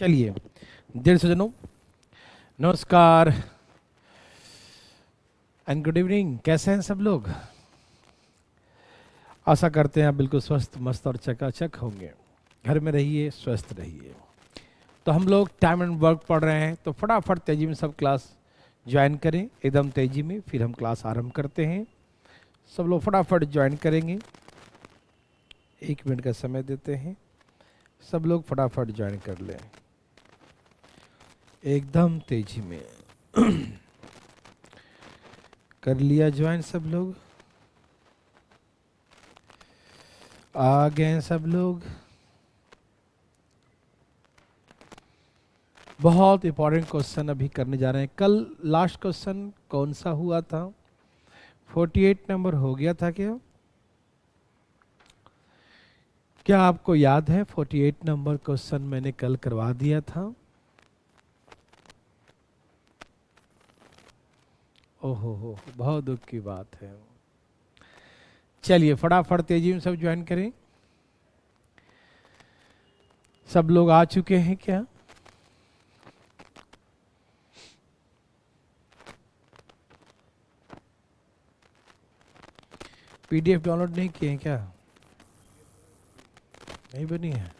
चलिए देर सज्जनों, नमस्कार एंड गुड इवनिंग। कैसे हैं सब लोग? आशा करते हैं आप बिल्कुल स्वस्थ, मस्त और चकाचक होंगे। घर में रहिए, स्वस्थ रहिए। तो हम लोग टाइम एंड वर्क पढ़ रहे हैं, तो फटाफट तेजी में सब क्लास ज्वाइन करें, एकदम तेजी में। फिर हम क्लास आरंभ करते हैं। सब लोग फटाफट ज्वाइन करेंगे। 1 मिनट का समय देते हैं, सब लोग फटाफट ज्वाइन कर लें एकदम तेजी में। कर लिया ज्वाइन सब लोग? आ गए सब लोग? बहुत इंपॉर्टेंट क्वेश्चन अभी करने जा रहे हैं। कल लास्ट क्वेश्चन कौन सा हुआ था? 48 नंबर हो गया था क्या? क्या आपको याद है? 48 नंबर क्वेश्चन मैंने कल करवा दिया था। ओहो हो, बहुत दुख की बात है। चलिए फटाफट तेजी में सब ज्वाइन करें। सब लोग आ चुके हैं क्या? पीडीएफ डाउनलोड नहीं किए हैं क्या? नहीं बनी है?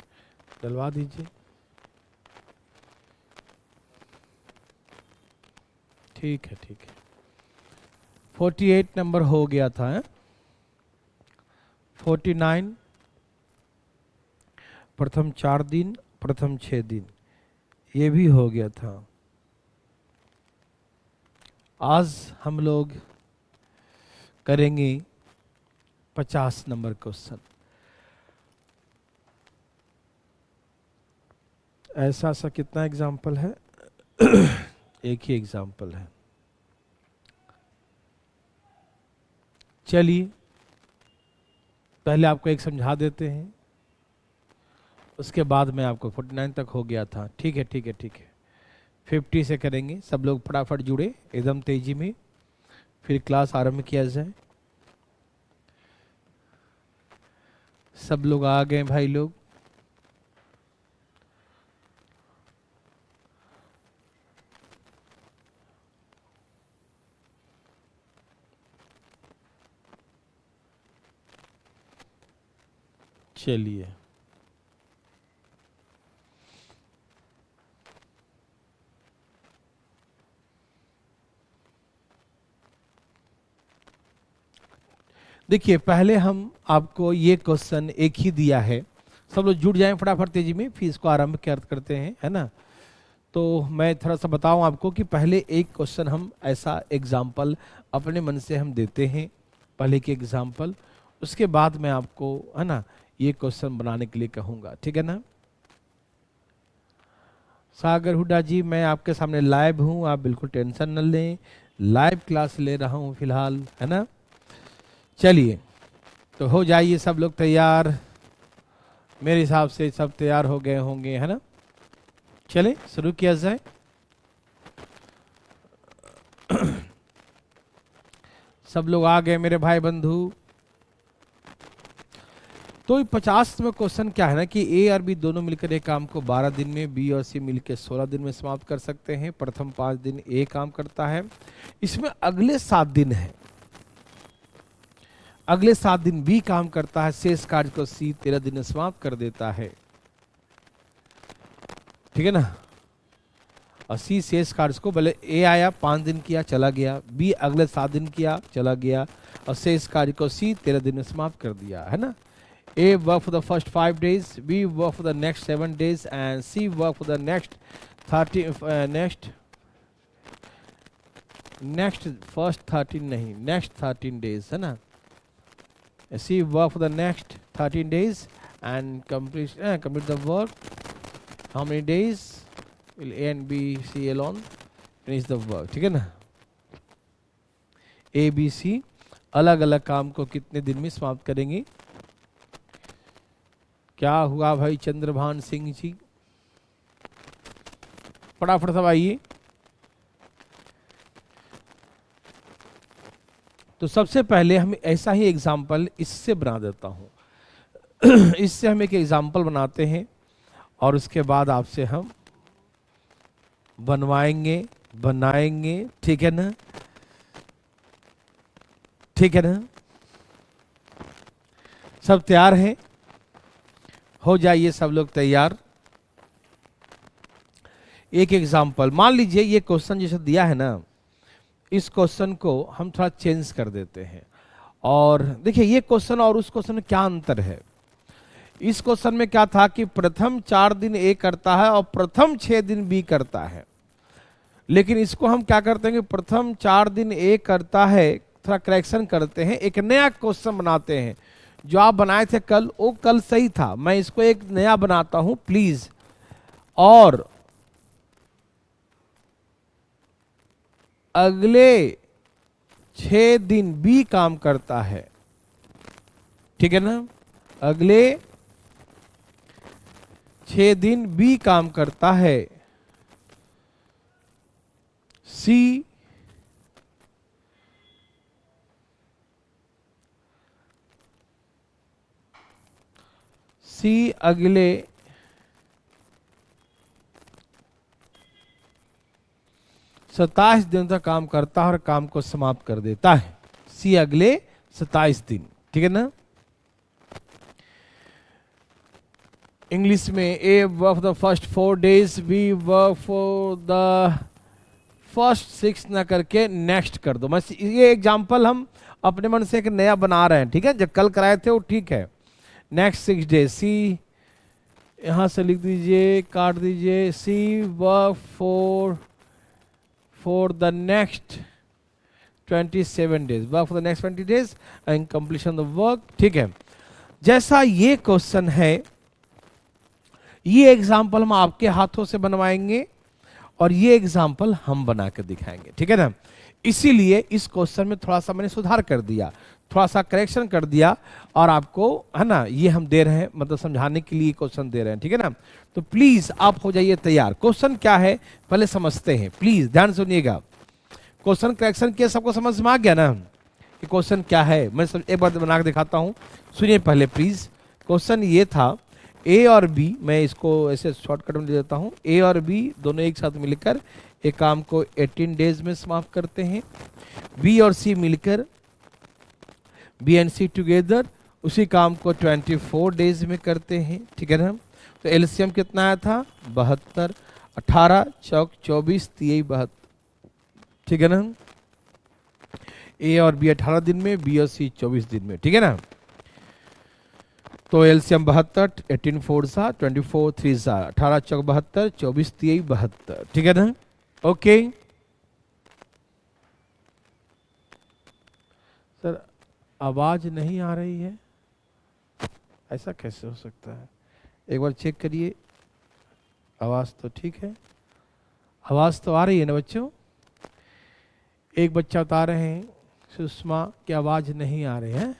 डलवा दीजिए। ठीक है ठीक है। 48 नंबर हो गया था है? 49 प्रथम 4 दिन, प्रथम 6 दिन, ये भी हो गया था। आज हम लोग करेंगे 50 नंबर क्वेश्चन। ऐसा सा कितना एग्जाम्पल है? एक ही एग्जाम्पल है। चलिए पहले आपको एक समझा देते हैं, उसके बाद में आपको 49 तक हो गया था। ठीक है ठीक है ठीक है। 50 से करेंगे। सब लोग फटाफट जुड़े एकदम तेजी में, फिर क्लास आरंभ किया जाए। सब लोग आ गए भाई लोग? चलिए देखिए, पहले हम आपको ये क्वेश्चन एक ही दिया है। सब लोग जुड़ जाएं फटाफट तेजी में, फिर इसको आरंभ करते हैं, है ना? तो मैं थोड़ा सा बताऊं आपको कि पहले एक क्वेश्चन हम ऐसा एग्जाम्पल अपने मन से हम देते हैं, पहले के एग्जाम्पल। उसके बाद मैं आपको, है ना, ये क्वेश्चन बनाने के लिए कहूँगा। ठीक है ना? सागर हुड्डा जी, मैं आपके सामने लाइव हूँ, आप बिल्कुल टेंशन न लें। लाइव क्लास ले रहा हूँ फिलहाल, है ना? चलिए तो हो जाइए सब लोग तैयार। मेरे हिसाब से सब तैयार हो गए होंगे, है ना? चलें शुरू किया जाए। सब लोग आ गए मेरे भाई बंधु। तो 50 में क्वेश्चन क्या है ना कि ए और बी दोनों मिलकर एक काम को 12 दिन में, बी और सी मिलकर 16 दिन में समाप्त कर सकते हैं। प्रथम 5 दिन ए काम करता है, इसमें अगले 7 दिन है, अगले 7 दिन बी काम करता है, शेष कार्य को सी 13 दिन में समाप्त कर देता है। ठीक है ना? और सी शेष कार्य को, भले ए आया 5 दिन किया चला गया, बी अगले 7 दिन किया चला गया, और शेष कार्य को सी 13 दिन में समाप्त कर दिया, है ना? A work for the first 5 days, B work for the next 7 days, and C work for the next 30 next first 13 नहीं, next 13 days, है ना? C work for the next 13 days and complete the work. How many days will A and B, C alone finish the work? ठीक है ना? A, B, C अलग अलग काम को कितने दिन में समाप्त करेंगे? क्या हुआ भाई चंद्रभान सिंह जी? फटाफट सब आइए। तो सबसे पहले हम ऐसा ही एग्जाम्पल इससे बना देता हूं। इससे हम एक एग्जाम्पल बनाते हैं और उसके बाद आपसे हम बनवाएंगे, बनाएंगे, ठीक है ना, ठीक है ना, सब तैयार हैं? हो जाइए सब लोग तैयार। एक एग्जाम्पल मान लीजिए, ये क्वेश्चन जैसे दिया है ना, इस क्वेश्चन को हम थोड़ा चेंज कर देते हैं। और देखिए ये क्वेश्चन और उस क्वेश्चन में क्या अंतर है। इस क्वेश्चन में क्या था कि प्रथम 4 दिन ए करता है और प्रथम 6 दिन बी करता है, लेकिन इसको हम क्या करते हैं कि प्रथम 4 दिन ए करता है, थोड़ा करेक्शन करते हैं, एक नया क्वेश्चन बनाते हैं। जो आप बनाए थे कल, वो कल सही था, मैं इसको एक नया बनाता हूं प्लीज। और अगले 6 दिन बी काम करता है, ठीक है ना, अगले 6 दिन बी काम करता है, सी अगले 27 दिन तक काम करता है और काम को समाप्त कर देता है। सी अगले 27 दिन, ठीक है ना। इंग्लिश में A work the first 4 days, B work for the first 6 ना करके नेक्स्ट कर दो। बस ये एग्जाम्पल हम अपने मन से एक नया बना रहे हैं, ठीक है। जो कल कराए थे वो ठीक है। नेक्स्ट 6 days, सी यहां से लिख दीजिए, काट दीजिए, C work for the next 27 days, work for the next 20 days and completion the work, ठीक है। जैसा ये क्वेश्चन है, ये एग्जाम्पल हम आपके हाथों से बनवाएंगे और ये एग्जाम्पल हम बना कर दिखाएंगे, ठीक है ना। इसीलिए इस क्वेश्चन में थोड़ा सा मैंने सुधार कर दिया, थोड़ा सा करेक्शन कर दिया, और आपको है ना ये हम दे रहे हैं, मतलब समझाने के लिए क्वेश्चन दे रहे हैं, ठीक है ना। तो प्लीज आप हो जाइए तैयार। क्वेश्चन क्या है पहले समझते हैं, प्लीज ध्यान सुनिएगा। क्वेश्चन करेक्शन किया, सबको समझ में आ गया ना कि क्वेश्चन क्या है। मैं एक बार बना के दिखाता हूं, सुनिए पहले प्लीज। क्वेश्चन ये था, ए और बी, मैं इसको ऐसे शॉर्टकट में दे देता हूं, ए और बी दोनों एक साथ मिलकर एक काम को 18 days में समाप्त करते हैं। बी और सी मिलकर, बी एंड सी टुगेदर, उसी काम को 24 days में करते हैं, ठीक है ना। तो एलसीएम कितना आया था, 72, 18 चौक 24, 73, ठीक है ना। ए और बी 18 दिन में, बी और सी 24 दिन में, ठीक है ना। तो एलसीएम 72, 18 4 सा 24 3 सा 18 चौक 72, 24 3 72, ठीक है ना। ओके सर, आवाज नहीं आ रही है, ऐसा कैसे हो सकता है? एक बार चेक करिए, आवाज तो ठीक है, आवाज तो आ रही है ना बच्चों। एक बच्चा बता रहे हैं सुषमा की आवाज नहीं आ रही है।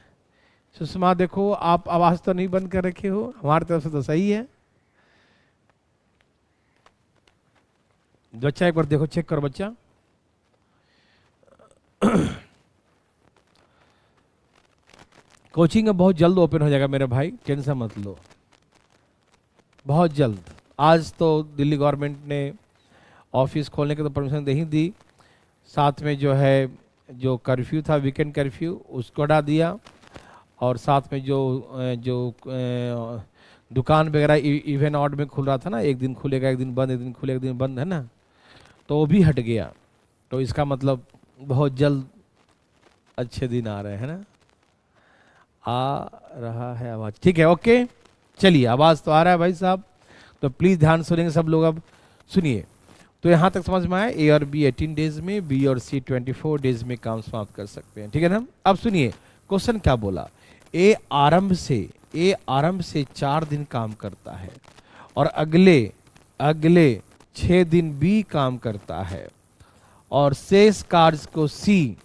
सुषमा देखो, आप आवाज तो नहीं बंद कर रखे हो, हमारी तरफ से तो सही है। बच्चा एक बार देखो, चेक करो बच्चा। कोचिंग अब बहुत जल्द ओपन हो जाएगा मेरे भाई, टेंशन मत लो, बहुत जल्द। आज तो दिल्ली गवर्नमेंट ने ऑफिस खोलने की तो परमिशन दे ही दी, साथ में जो है जो कर्फ्यू था, वीकेंड कर्फ्यू, उसको हटा दिया, और साथ में जो दुकान वगैरह इवन ऑड में खुल रहा था ना, एक दिन खुलेगा एक दिन बंद, एक दिन खुलेगा एक दिन बंद, है ना, तो वो भी हट गया। तो इसका मतलब बहुत जल्द अच्छे दिन आ रहे हैं ना। आ रहा है आवाज, ठीक है, ओके चलिए, आवाज तो आ रहा है भाई साहब, तो प्लीज ध्यान सुनेंगे सब लोग। अब सुनिए, तो यहां तक समझ में आए, ए और बी 18 days में, बी और सी 24 days में काम समाप्त कर सकते हैं, ठीक है ना। अब सुनिए क्वेश्चन क्या बोला, ए आरंभ से 4 दिन काम करता है और अगले 6 दिन बी काम करता है, और शेष कार्य को सी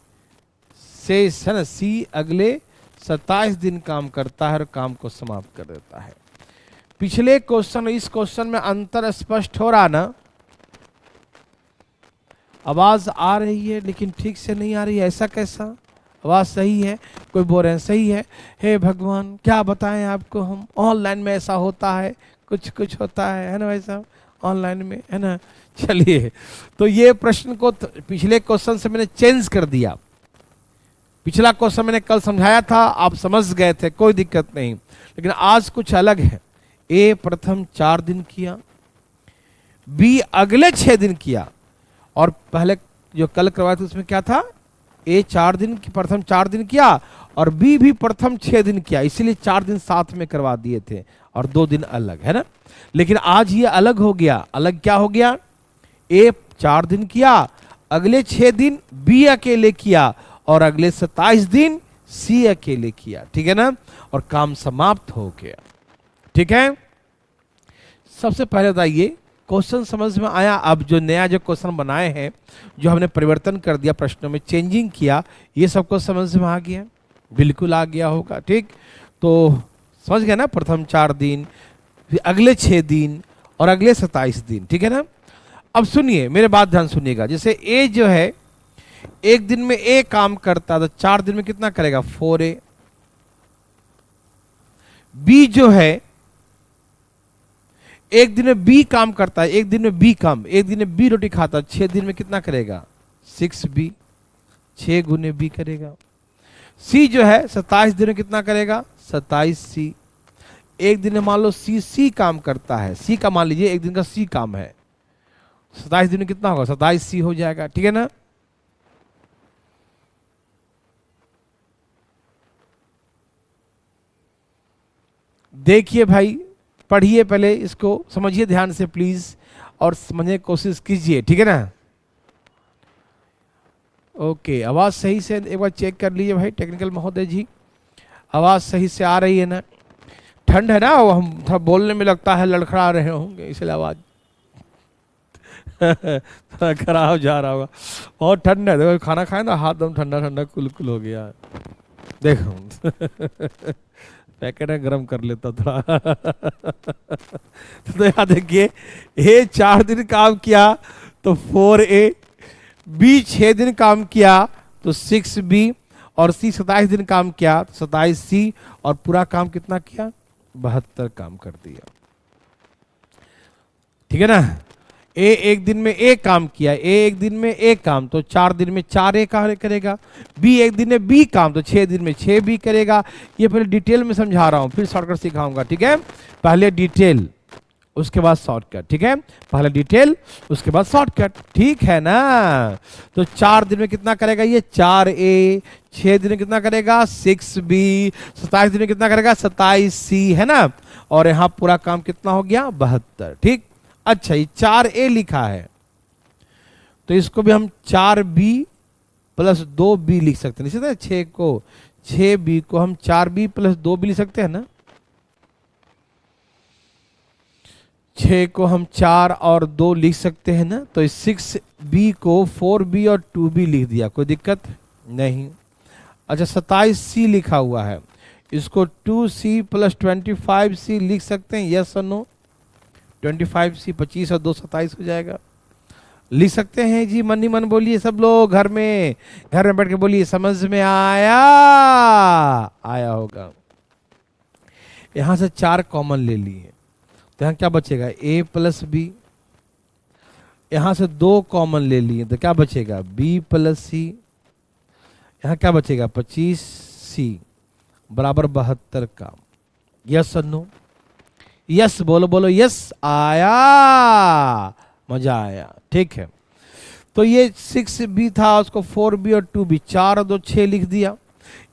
अगले 27 दिन काम करता है और काम को समाप्त कर देता है। पिछले क्वेश्चन इस क्वेश्चन में अंतर स्पष्ट हो रहा ना। आवाज आ रही है लेकिन ठीक से नहीं आ रही है, ऐसा कैसा? आवाज सही है, कोई बोल रहे हैं सही है। हे भगवान क्या बताएं आपको, हम ऑनलाइन में ऐसा होता है, कुछ होता है ना भाई साहब, ऑनलाइन में, है ना। चलिए, तो ये प्रश्न को पिछले क्वेश्चन से मैंने चेंज कर दिया। पिछला क्वेश्चन मैंने कल समझाया था, आप समझ गए थे, कोई दिक्कत नहीं, लेकिन आज कुछ अलग है। ए प्रथम 4 दिन किया, बी अगले 6 दिन किया, और पहले जो कल करवाया था उसमें क्या था, ए 4 दिन की प्रथम 4 दिन किया और बी भी प्रथम 6 दिन किया, इसीलिए 4 दिन साथ में करवा दिए थे और 2 दिन अलग, है ना। लेकिन आज ये अलग हो गया। अलग क्या हो गया, ए 4 दिन किया, अगले 6 दिन बी अकेले किया और अगले 27 दिन सी अकेले किया, ठीक है ना, और काम समाप्त हो गया। ठीक है, सबसे पहले बताइए क्वेश्चन समझ में आया। अब जो नया जो क्वेश्चन बनाए हैं, जो हमने परिवर्तन कर दिया, प्रश्नों में चेंजिंग किया, ये सबको समझ में आ गया, बिल्कुल आ गया होगा। ठीक, तो समझ गया ना, प्रथम 4 दिन, फिर अगले 6 दिन और अगले 27 दिन, ठीक है ना। अब सुनिए, मेरे बात ध्यान सुनिएगा। जैसे ए जो है, एक दिन में ए काम करता, तो 4 दिन में कितना करेगा, 4a। बी जो है, एक दिन में बी काम करता है, एक दिन में बी काम, एक दिन में बी रोटी खाता, 6 दिन में कितना करेगा, 6b, 6 गुने बी करेगा। सी जो है 27 दिन में कितना करेगा, 27c। एक दिन में मान लो सी काम करता है, सी का मान लीजिए एक दिन का सी काम है, 27 दिन में कितना होगा, 27c हो जाएगा, ठीक है ना। देखिए भाई, पढ़िए, पहले इसको समझिए ध्यान से प्लीज, और समझने की कोशिश कीजिए, ठीक है ना। ओके, आवाज सही से एक बार चेक कर लीजिए भाई, टेक्निकल महोदय जी, आवाज सही से आ रही है ना। ठंड है ना, वो हम थोड़ा बोलने में लगता है लड़खड़ा रहे होंगे, इसलिए आवाज थोड़ा खराब जा रहा होगा। बहुत ठंड है, देखो खाना खाए ना, हाथ दम ठंडा ठंडा कुल हो गया, देखो पैकेट है, गरम कर लेता थोड़ा। तो यहाँ देखिए, ए 4 दिन काम किया तो 4a, बी 6 दिन काम किया तो 6b, और सी 27 दिन काम किया तो 27c, और पूरा काम कितना किया, 72 काम कर दिया, ठीक है ना। ए एक दिन में ए काम किया, ए एक दिन में ए काम, तो 4 दिन में 4a करेगा। बी एक दिन में बी काम, तो 6 दिन में 6b करेगा। ये पहले डिटेल में समझा रहा हूं, फिर शॉर्टकट सिखाऊंगा, ठीक है। पहले डिटेल, उसके बाद शॉर्टकट, ठीक है। पहले डिटेल, उसके बाद शॉर्टकट, ठीक है ना। तो 4 दिन में कितना करेगा ये, 4a, 6 दिन में कितना करेगा, 6b, 27 दिन में कितना करेगा, 27c, है ना। और यहां पूरा काम कितना हो गया, 72, ठीक। अच्छा, ये 4a लिखा है, तो इसको भी हम 4b प्लस 2b लिख सकते हैं, निश्चित है। 6b को हम 4b प्लस 2b लिख सकते हैं ना। 6 को हम 4 और 2 लिख सकते हैं ना, तो 6b को 4b और 2b लिख दिया, कोई दिक्कत नहीं। अच्छा, 27c लिखा हुआ है, इसको 2c प्लस 25c लिख सकते हैं, यस और नो। 25c 25 और 2 27 हो जाएगा, लिख सकते हैं जी। मन ही मन बोलिए सब लोग, घर में बैठ के बोलिए, समझ में आया होगा। यहां से 4 कॉमन ले लिए, तो यहां क्या बचेगा, a प्लस बी। यहां से 2 कॉमन ले लिए, तो क्या बचेगा, b प्लस सी। यहां क्या बचेगा, 25c बराबर 72 का। यस और नो, यस बोलो यस, आया, मजा आया, ठीक है। तो ये 6b था, उसको 4b और 2b, 4 और 2 6 लिख दिया।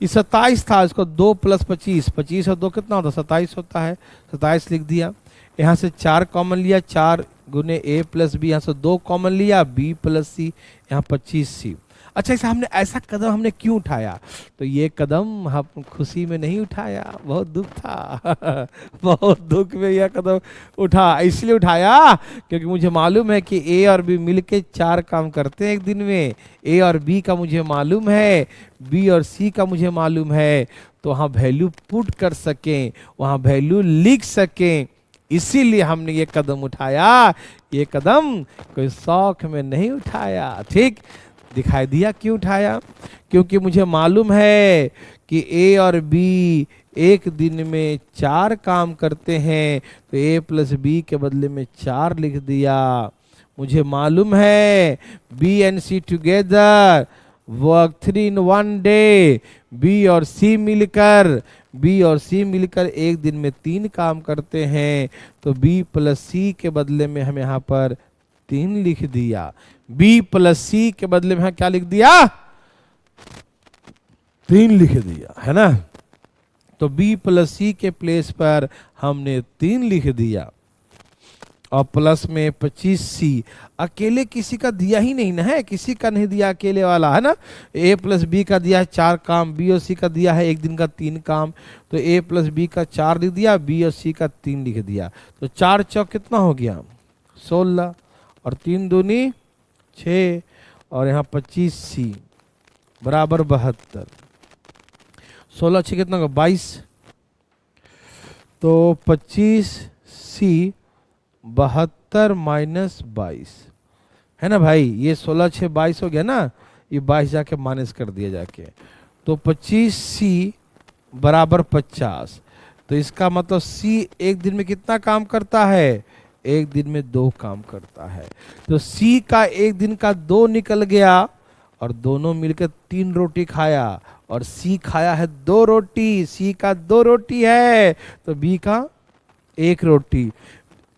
ये 27 था, इसको 2 प्लस 25, 25 और 2 कितना होता है, 27 होता है, 27 लिख दिया। यहाँ से 4 कॉमन लिया, 4 गुने a प्लस बी, यहाँ से 2 कॉमन लिया, b प्लस सी, यहाँ 25c। अच्छा, इसे हमने ऐसा कदम हमने क्यों उठाया, तो ये कदम हम खुशी में नहीं उठाया, बहुत दुख था। बहुत दुख में यह कदम उठा, इसलिए उठाया क्योंकि मुझे मालूम है कि ए और बी मिलके 4 काम करते हैं एक दिन में। ए और बी का मुझे मालूम है, बी और सी का मुझे मालूम है, तो वहाँ वैल्यू पुट कर सकें, वहाँ वैल्यू लिख सकें, इसीलिए हमने ये कदम उठाया। ये कदम कोई शौक में नहीं उठाया, ठीक। दिखाई दिया क्यों उठाया, क्योंकि मुझे मालूम है कि ए और बी एक दिन में 4 काम करते हैं, तो a प्लस बी के बदले में 4 लिख दिया। मुझे मालूम है B and C together work 3 in 1 day. B और सी मिलकर एक दिन में 3 काम करते हैं, तो बी प्लस सी के बदले में हम यहाँ पर 3 लिख दिया। बी प्लस सी के बदले में यहाँ क्या लिख दिया? 3 लिख दिया, है ना। तो बी प्लस सी के प्लेस पर हमने 3 लिख दिया और प्लस में 25c। अकेले किसी का दिया ही नहीं ना है, किसी का नहीं दिया अकेले वाला, है ना। a प्लस बी का दिया है 4 काम, बी और सी का दिया है एक दिन का 3 काम, तो a प्लस बी का 4 लिख दिया, बी और सी का 3 लिख दिया। तो 4 चौक कितना हो गया? 16 और 3 दूनी 6 और यहाँ 25c बराबर 72। 16 6 कितना होगा? 22। तो 25c 72 माइनस 22, है ना भाई। ये 16 6 22 हो गया ना, ये 22 जाके माइनस कर दिया जाके, तो 25c बराबर 50। तो इसका मतलब c एक दिन में कितना काम करता है? एक दिन में 2 काम करता है। तो c का एक दिन का 2 निकल गया और दोनों मिलकर 3 रोटी खाया, और c खाया है 2 रोटी। c का 2 रोटी है, तो b का 1 रोटी।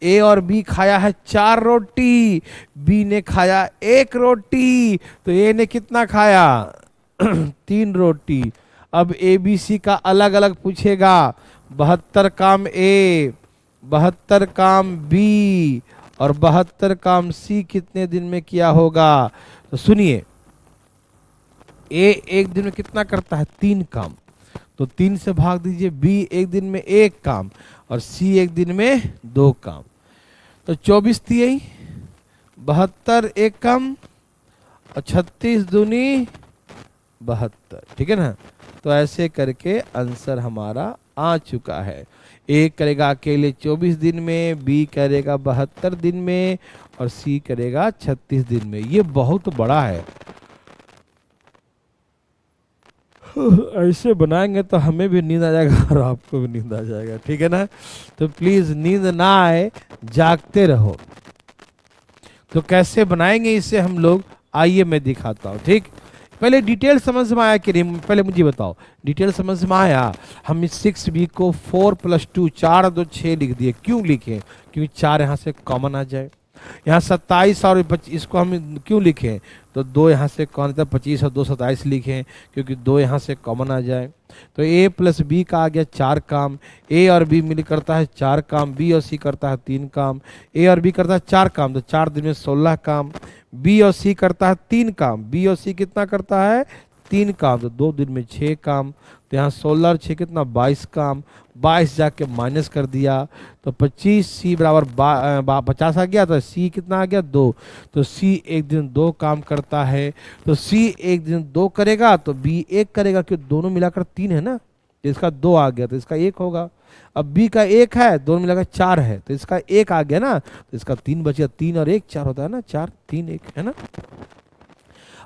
ए और बी खाया है 4 रोटी, बी ने खाया 1 रोटी, तो ए ने कितना खाया? 3 रोटी। अब ए बी सी का अलग अलग पूछेगा। 72 काम ए, 72 काम बी और 72 काम सी कितने दिन में किया होगा? तो सुनिए, ए एक दिन में कितना करता है? 3 काम, तो 3 से भाग दीजिए। बी एक दिन में 1 काम और सी एक दिन में 2 काम, तो 24 3 72 1 कम और 36 दूनी 72, ठीक है ना। तो ऐसे करके आंसर हमारा आ चुका है। ए करेगा अकेले 24 दिन में, बी करेगा 72 दिन में और सी करेगा 36 दिन में। ये बहुत बड़ा है। ऐसे बनाएंगे तो हमें भी नींद आ जाएगा और आपको भी नींद आ जाएगा, ठीक है ना। तो प्लीज नींद ना आए, जागते रहो। तो कैसे बनाएंगे इसे हम लोग, आइए मैं दिखाता हूँ, ठीक। पहले डिटेल समझ में आया कि नहीं, पहले मुझे बताओ, डिटेल समझ में आया? हम इस 6b को 4 + 2 4 2 6 लिख दिए। क्यों लिखे? क्योंकि 4 यहाँ से कॉमन आ जाए। यहाँ 27 और 25 इसको हम क्यों लिखें? तो 2 यहाँ से कौन था? 25 और 2 27 लिखें, क्योंकि 2 यहाँ से कॉमन आ जाए। तो a प्लस बी का आ गया 4 काम, a और b मिल करता है 4 काम, b और c करता है 3 काम। a और b करता है 4 काम, तो 4 दिन में 16 काम। b और c करता है 3 काम, b और c कितना करता है? 3 काम, तो 2 दिन में 6 काम। तो यहाँ 16 और 6 कितना? 22 काम। 22 जाके माइनस कर दिया, तो 25c बराबर 50 आ गया, तो c कितना आ गया? 2। तो c एक दिन 2 काम करता है, तो c एक दिन 2 करेगा, तो b 1 करेगा, क्योंकि दोनों मिलाकर 3 है ना। तो इसका 2 आ गया, तो इसका 1 होगा। अब b का 1 है, दोनों मिलाकर 4 है, तो इसका 1 आ गया ना, तो इसका 3 बचा। 3 और 1 4 होता है ना, 4 3 1, है ना।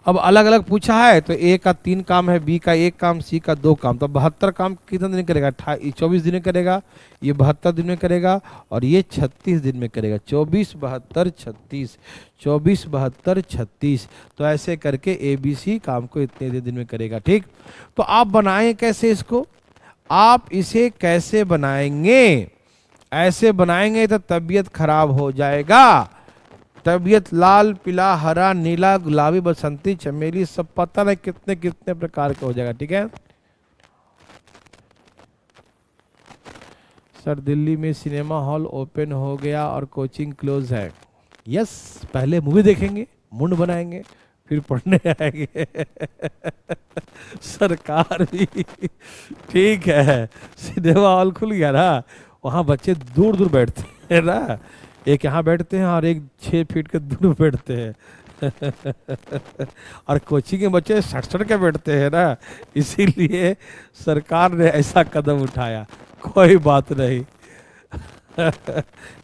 अब अलग अलग पूछा है, तो a का 3 काम है, b का 1 काम, c का 2 काम। तो 72 काम कितने दिन करेगा? 24 दिन में करेगा, ये 72 दिन में करेगा और ये 36 दिन में करेगा। 24 72 36, 24 72 36। तो ऐसे करके a b c काम को इतने दिन में करेगा, ठीक। तो आप बनाएं कैसे इसको? आप इसे कैसे बनाएंगे? ऐसे बनाएंगे तो तबीयत खराब हो जाएगा। तबीयत लाल पीला हरा नीला गुलाबी बसंती चमेली सब पता नहीं कितने कितने प्रकार का हो जाएगा, ठीक है। सर दिल्ली में सिनेमा हॉल ओपन हो गया और कोचिंग क्लोज है। यस, पहले मूवी देखेंगे, मुंड बनाएंगे, फिर पढ़ने आएंगे। सरकार भी ठीक है, सिनेमा हॉल खुल गया ना, वहाँ बच्चे दूर दूर बैठते हैं ना, एक यहाँ बैठते हैं और एक 6 फीट के दूर बैठते हैं। और कोचिंग के बच्चे 60 के बैठते हैं ना, इसीलिए सरकार ने ऐसा कदम उठाया। कोई बात नहीं।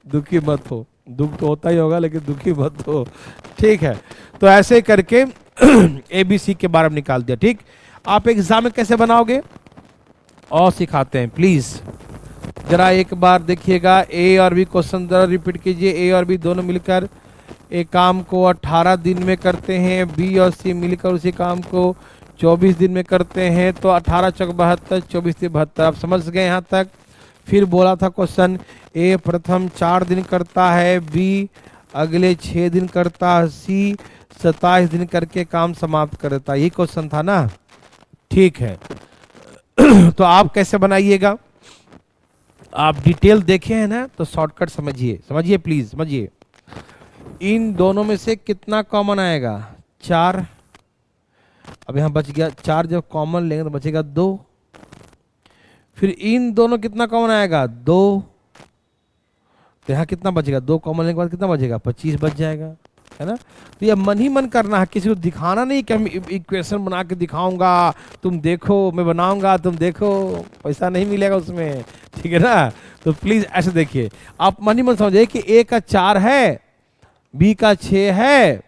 दुखी मत हो, दुख तो होता ही होगा लेकिन दुखी मत हो, ठीक है। तो ऐसे करके ABC के बारे में निकाल दिया, ठीक। आप एग्जाम में कैसे बनाओगे? और सिखाते हैं प्लीज। जरा एक बार देखिएगा, ए और बी क्वेश्चन जरा रिपीट कीजिए। ए और बी दोनों मिलकर एक काम को 18 दिन में करते हैं, बी और सी मिलकर उसी काम को 24 दिन में करते हैं। तो 18 चौक 72, 24 से 72। आप समझ गए यहाँ तक? फिर बोला था क्वेश्चन, ए प्रथम 4 दिन करता है, बी अगले 6 दिन करता है, सी 27 दिन करके काम समाप्त करता है। यही क्वेश्चन था ना? ठीक है। तो आप कैसे बनाइएगा? आप डिटेल देखे हैं ना, तो शॉर्टकट समझिए, समझिए प्लीज समझिए। इन दोनों में से कितना कॉमन आएगा? 4। अब यहां बच गया 4, जब कॉमन लेंगे तो बचेगा 2। फिर इन दोनों कितना कॉमन आएगा? 2। तो यहाँ कितना बचेगा? 2 कॉमन लेने के बाद कितना बचेगा? 25 बच जाएगा, है ना? तो ये मन ही मन करना है, किसी को दिखाना नहीं कि हम इक्वेशन बना के दिखाऊंगा, तुम देखो, मैं बनाऊंगा तुम देखो, पैसा नहीं मिलेगा उसमें, ठीक है ना? तो प्लीज ऐसे देखिए, आप मन ही मन समझिए कि ए का 4 है, बी का 6 है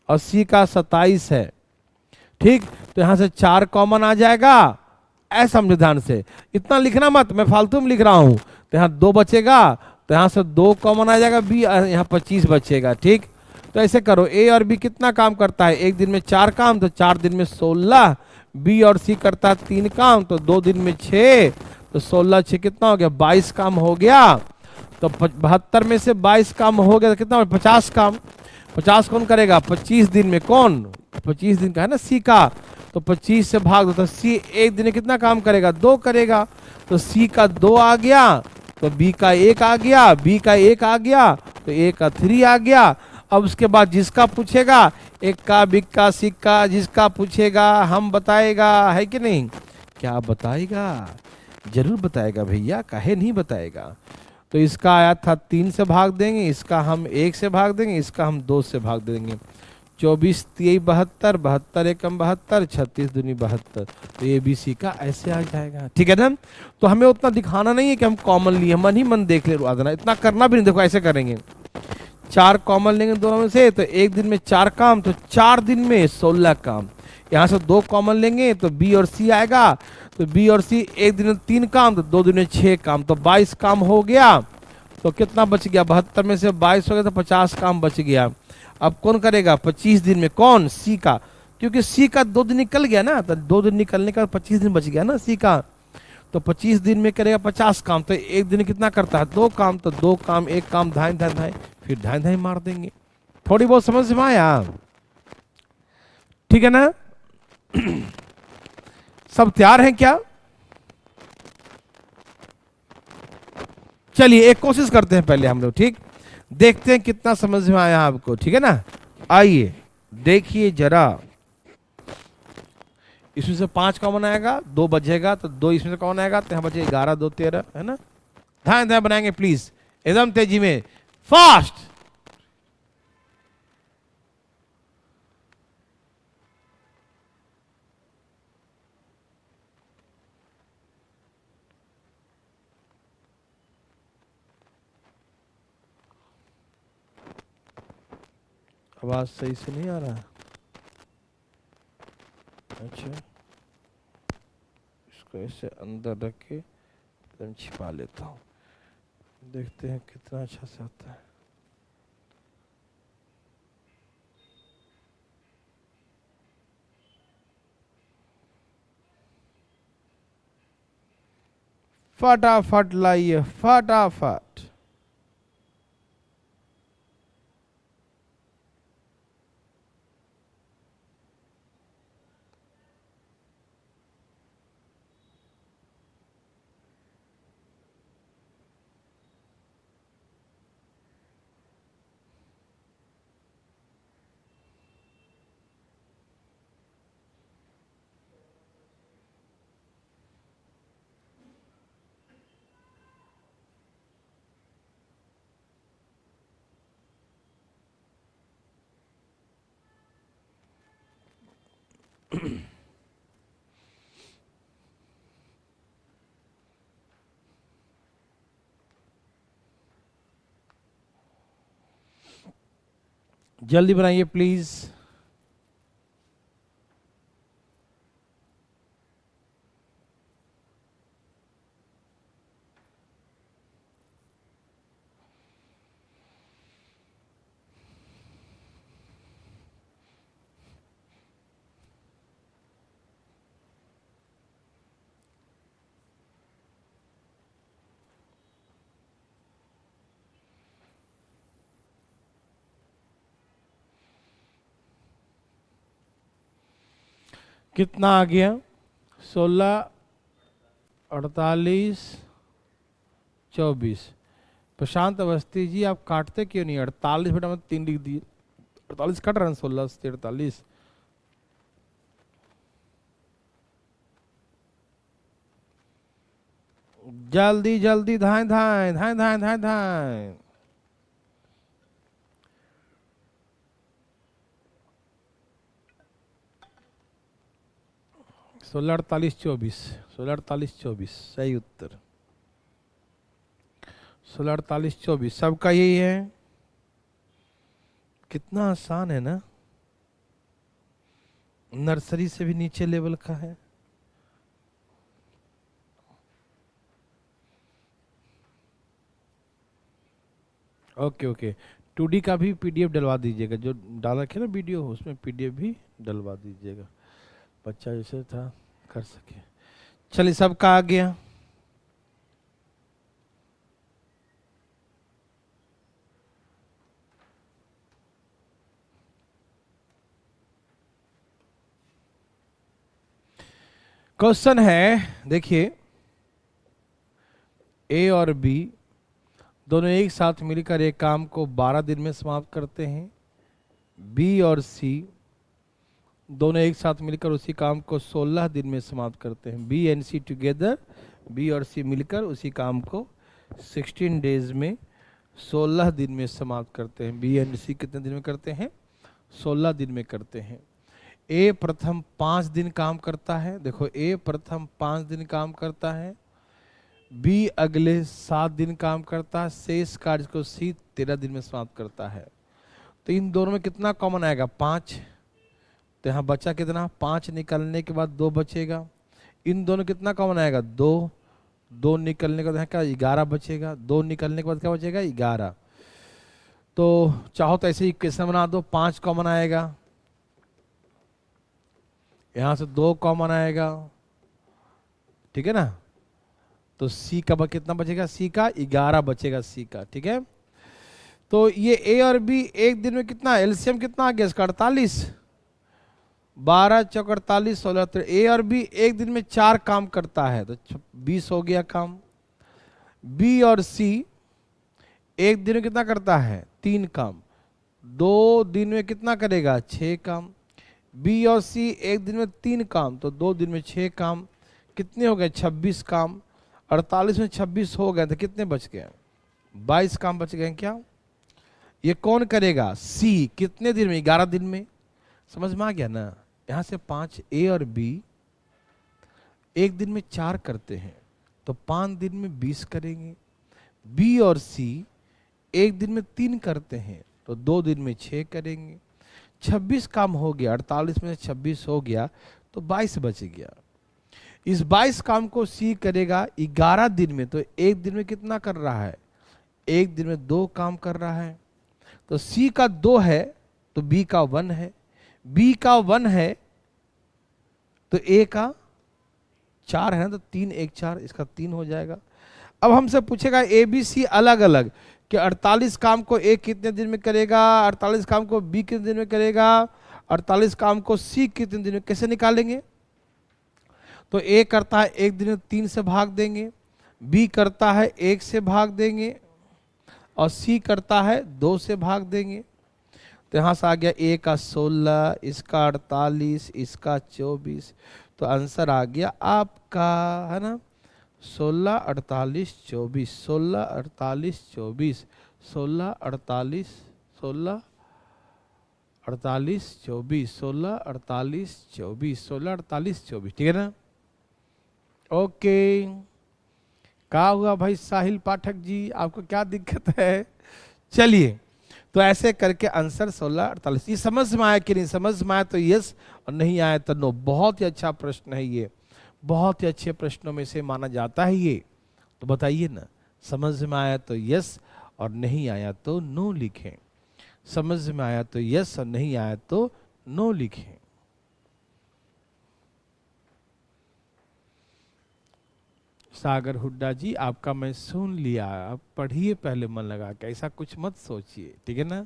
और सी का 27 है। ठीक, तो यहां से 4 कॉमन आ जाएगा। ऐसा समझो ध्यान से, इतना लिखना मत, मैं फालतू में लिख रहा हूं। तो यहाँ 2 बचेगा, तो यहां से 2 कॉमन आ जाएगा, बी यहाँ 25 बचेगा। ठीक, तो ऐसे करो, ए और बी कितना काम करता है? एक दिन में 4 काम, तो 4 दिन में 16। बी और सी करता है 3 काम, तो 2 दिन में 6, तो 16 6 कितना हो गया? 22 काम हो गया। तो 72 में से 22 काम हो गया तो कितना? 50 काम। 50 कौन करेगा? 25 दिन में। कौन? 25 दिन का है ना सी का, तो 25 से भाग दो, तो सी एक दिन में कितना काम करेगा? 2 करेगा। तो सी का 2 आ गया, तो बी का 1 आ गया, बी का 1 आ गया, तो ए का 3 आ गया। अब उसके बाद जिसका पूछेगा, इक्का बिक्का सिक्का, जिसका पूछेगा हम बताएगा, है कि नहीं? क्या बताएगा? जरूर बताएगा भैया, काहे नहीं बताएगा। तो इसका आया था 3 से भाग देंगे, इसका हम 1 से भाग देंगे, इसका हम 2 से भाग देंगे। 24 3 72, 72 एकम 72, 36 दूनी 72। तो ए बी सी का ऐसे आ जाएगा, ठीक है ना? तो हमें उतना दिखाना नहीं है कि हम कॉमन लिए, मन ही मन देख ले आदना, इतना करना भी नहीं। देखो ऐसे करेंगे, 4 कॉमन लेंगे दोनों में से, तो एक दिन में 4 काम, तो 4 दिन में 16 काम। यहाँ से 2 कॉमन लेंगे तो बी और सी आएगा, तो बी और सी एक दिन में 3 काम, तो 2 दिन में 6 काम, तो 22 काम हो गया। तो कितना बच गया? 72 में से 22 हो गया, तो 50 काम बच गया। अब कौन करेगा? 25 दिन में। कौन? सी का, क्योंकि सी का 2 दिन निकल गया ना, तो 2 दिन निकलने का 25 दिन बच गया ना सी का। तो 25 दिन में करेगा 50 काम, तो एक दिन कितना करता है? 2 काम, तो 2 काम 1 काम, धाई धाई धाई, फिर धाई धाई मार देंगे। थोड़ी बहुत समझ में आया? ठीक है ना? सब तैयार हैं क्या? चलिए एक कोशिश करते हैं पहले हम लोग, ठीक? देखते हैं कितना समझ में आया आपको, ठीक है ना? आइए देखिए जरा, इसमें से 5 कॉमन आएगा, 2 बचेगा, तो 2 इसमें से कॉमन आएगा, तो यहाँ बचे 11 2 13, है ना? ध्यान ध्यान बनाएंगे प्लीज, एकदम तेजी में, फास्ट। आवाज सही से नहीं आ रहा? अच्छा, इसको ऐसे अंदर रख के एकदम छिपा लेता हूँ, देखते हैं कितना अच्छा से आता है। फटाफट लाइए, फटाफट। जल्दी बनाइए प्लीज। कितना आ गया? 16, 48, 24। प्रशांत अवस्थी जी आप काटते क्यों नहीं? 48 बेटा मैं 3 लिख दिए, 48 कट रहे हैं, 16 से 48। जल्दी जल्दी, धाएं धाएं धाएं धाएं धाएं धाएं। 16, 48, 24। 16, 48, 24 सही उत्तर। 16, 48, 24 सबका यही है। कितना आसान है ना, नर्सरी से भी नीचे लेवल का है। ओके ओके, 2D का भी पीडीएफ डलवा दीजिएगा, जो डाला रखे ना वीडियो, उसमें पीडीएफ भी डलवा दीजिएगा, बच्चा जैसे था कर सके। चलिए सबका आ गया। क्वेश्चन है, देखिए ए और बी दोनों एक साथ मिलकर एक काम को 12 दिन में समाप्त करते हैं। बी और सी दोनों एक साथ मिलकर उसी काम को 16 दिन में समाप्त करते हैं। B and C together, B और सी मिलकर उसी काम को 16 डेज में 16 दिन में समाप्त करते हैं। बी एंड सी कितने दिन में करते हैं? 16 दिन में करते हैं। ए प्रथम 5 दिन काम करता है, देखो ए प्रथम 5 दिन काम करता है, बी अगले 7 दिन काम करता है, शेष कार्य को सी 13 दिन में समाप्त करता है। तो इन दोनों में कितना कॉमन आएगा? 5। तो यहाँ बचा कितना? 5 निकलने के बाद 2 बचेगा। इन दोनों कितना कॉमन आएगा? 2। 2 निकलने के बाद यहाँ क्या? 11 बचेगा। 2 निकलने के बाद क्या बचेगा? 11। तो चाहो तो ऐसे ही इक्वेशन बना दो, 5 कॉमन आएगा, यहाँ से 2 कॉमन आएगा, ठीक है ना। तो सी का कितना बचेगा? सी का 11 बचेगा, सी का, ठीक है। तो ये ए और बी एक दिन में कितना, एलसीएम कितना आ गया इसका? 48। 12 चौक 48, 16। ए और बी एक दिन में 4 काम करता है, तो 20 हो गया काम। बी और सी एक दिन में कितना करता है? 3 काम। 2 दिन में कितना करेगा? 6 काम। बी और सी एक दिन में 3 काम, तो 2 दिन में 6 काम। कितने हो गए? 26 काम। 48 में 26 हो गए तो कितने बच गए? 22 काम बच गए क्या? ये कौन करेगा? सी। कितने दिन में? 11 दिन में। समझ में आ गया ना। यहां से 5 ए और बी एक दिन में 4 करते हैं, तो 5 दिन में 20 करेंगे। बी और सी एक दिन में 3 करते हैं, तो 2 दिन में 6 करेंगे। 26 काम हो गया, 48 में 26 हो गया, तो 22 बच गया। इस 22 काम को सी करेगा 11 दिन में, तो एक दिन में कितना कर रहा है? एक दिन में 2 काम कर रहा है। तो सी का 2 है तो बी का 1 है, बी का 1 है तो ए का 4 है, तो 3 1 4, इसका 3 हो जाएगा। अब हमसे पूछेगा ए बी सी अलग अलग कि 48 काम को ए कितने दिन में करेगा, 48 काम को बी कितने दिन में करेगा, 48 काम को सी कितने दिन में, कैसे निकालेंगे? तो ए करता है 1 दिन में 3 से भाग देंगे, बी करता है 1 से भाग देंगे, और सी करता है 2 से भाग देंगे। तो यहाँ से आ गया ए का 16, इसका 48, इसका 24। तो आंसर आ गया आपका, है ना, 16 48 24, 16 48 24, 16 48, 16 48 24, 16 48 24, 16 48 24, ठीक है ना। ओके, क्या हुआ भाई साहिल पाठक जी, आपको क्या दिक्कत है? चलिए, तो ऐसे करके आंसर 16 48। ये समझ में आया कि नहीं? समझ में आया तो यस, और नहीं आया तो नो। बहुत ही अच्छा प्रश्न है ये, बहुत ही अच्छे प्रश्नों में से माना जाता है ये। तो बताइए ना, समझ में आया तो यस और नहीं आया तो नो लिखें। समझ में आया तो यस और नहीं आया तो नो लिखें। सागर हुड्डा जी, आपका मैं सुन लिया, आप पढ़िए पहले मन लगा के, ऐसा कुछ मत सोचिए, ठीक है ना।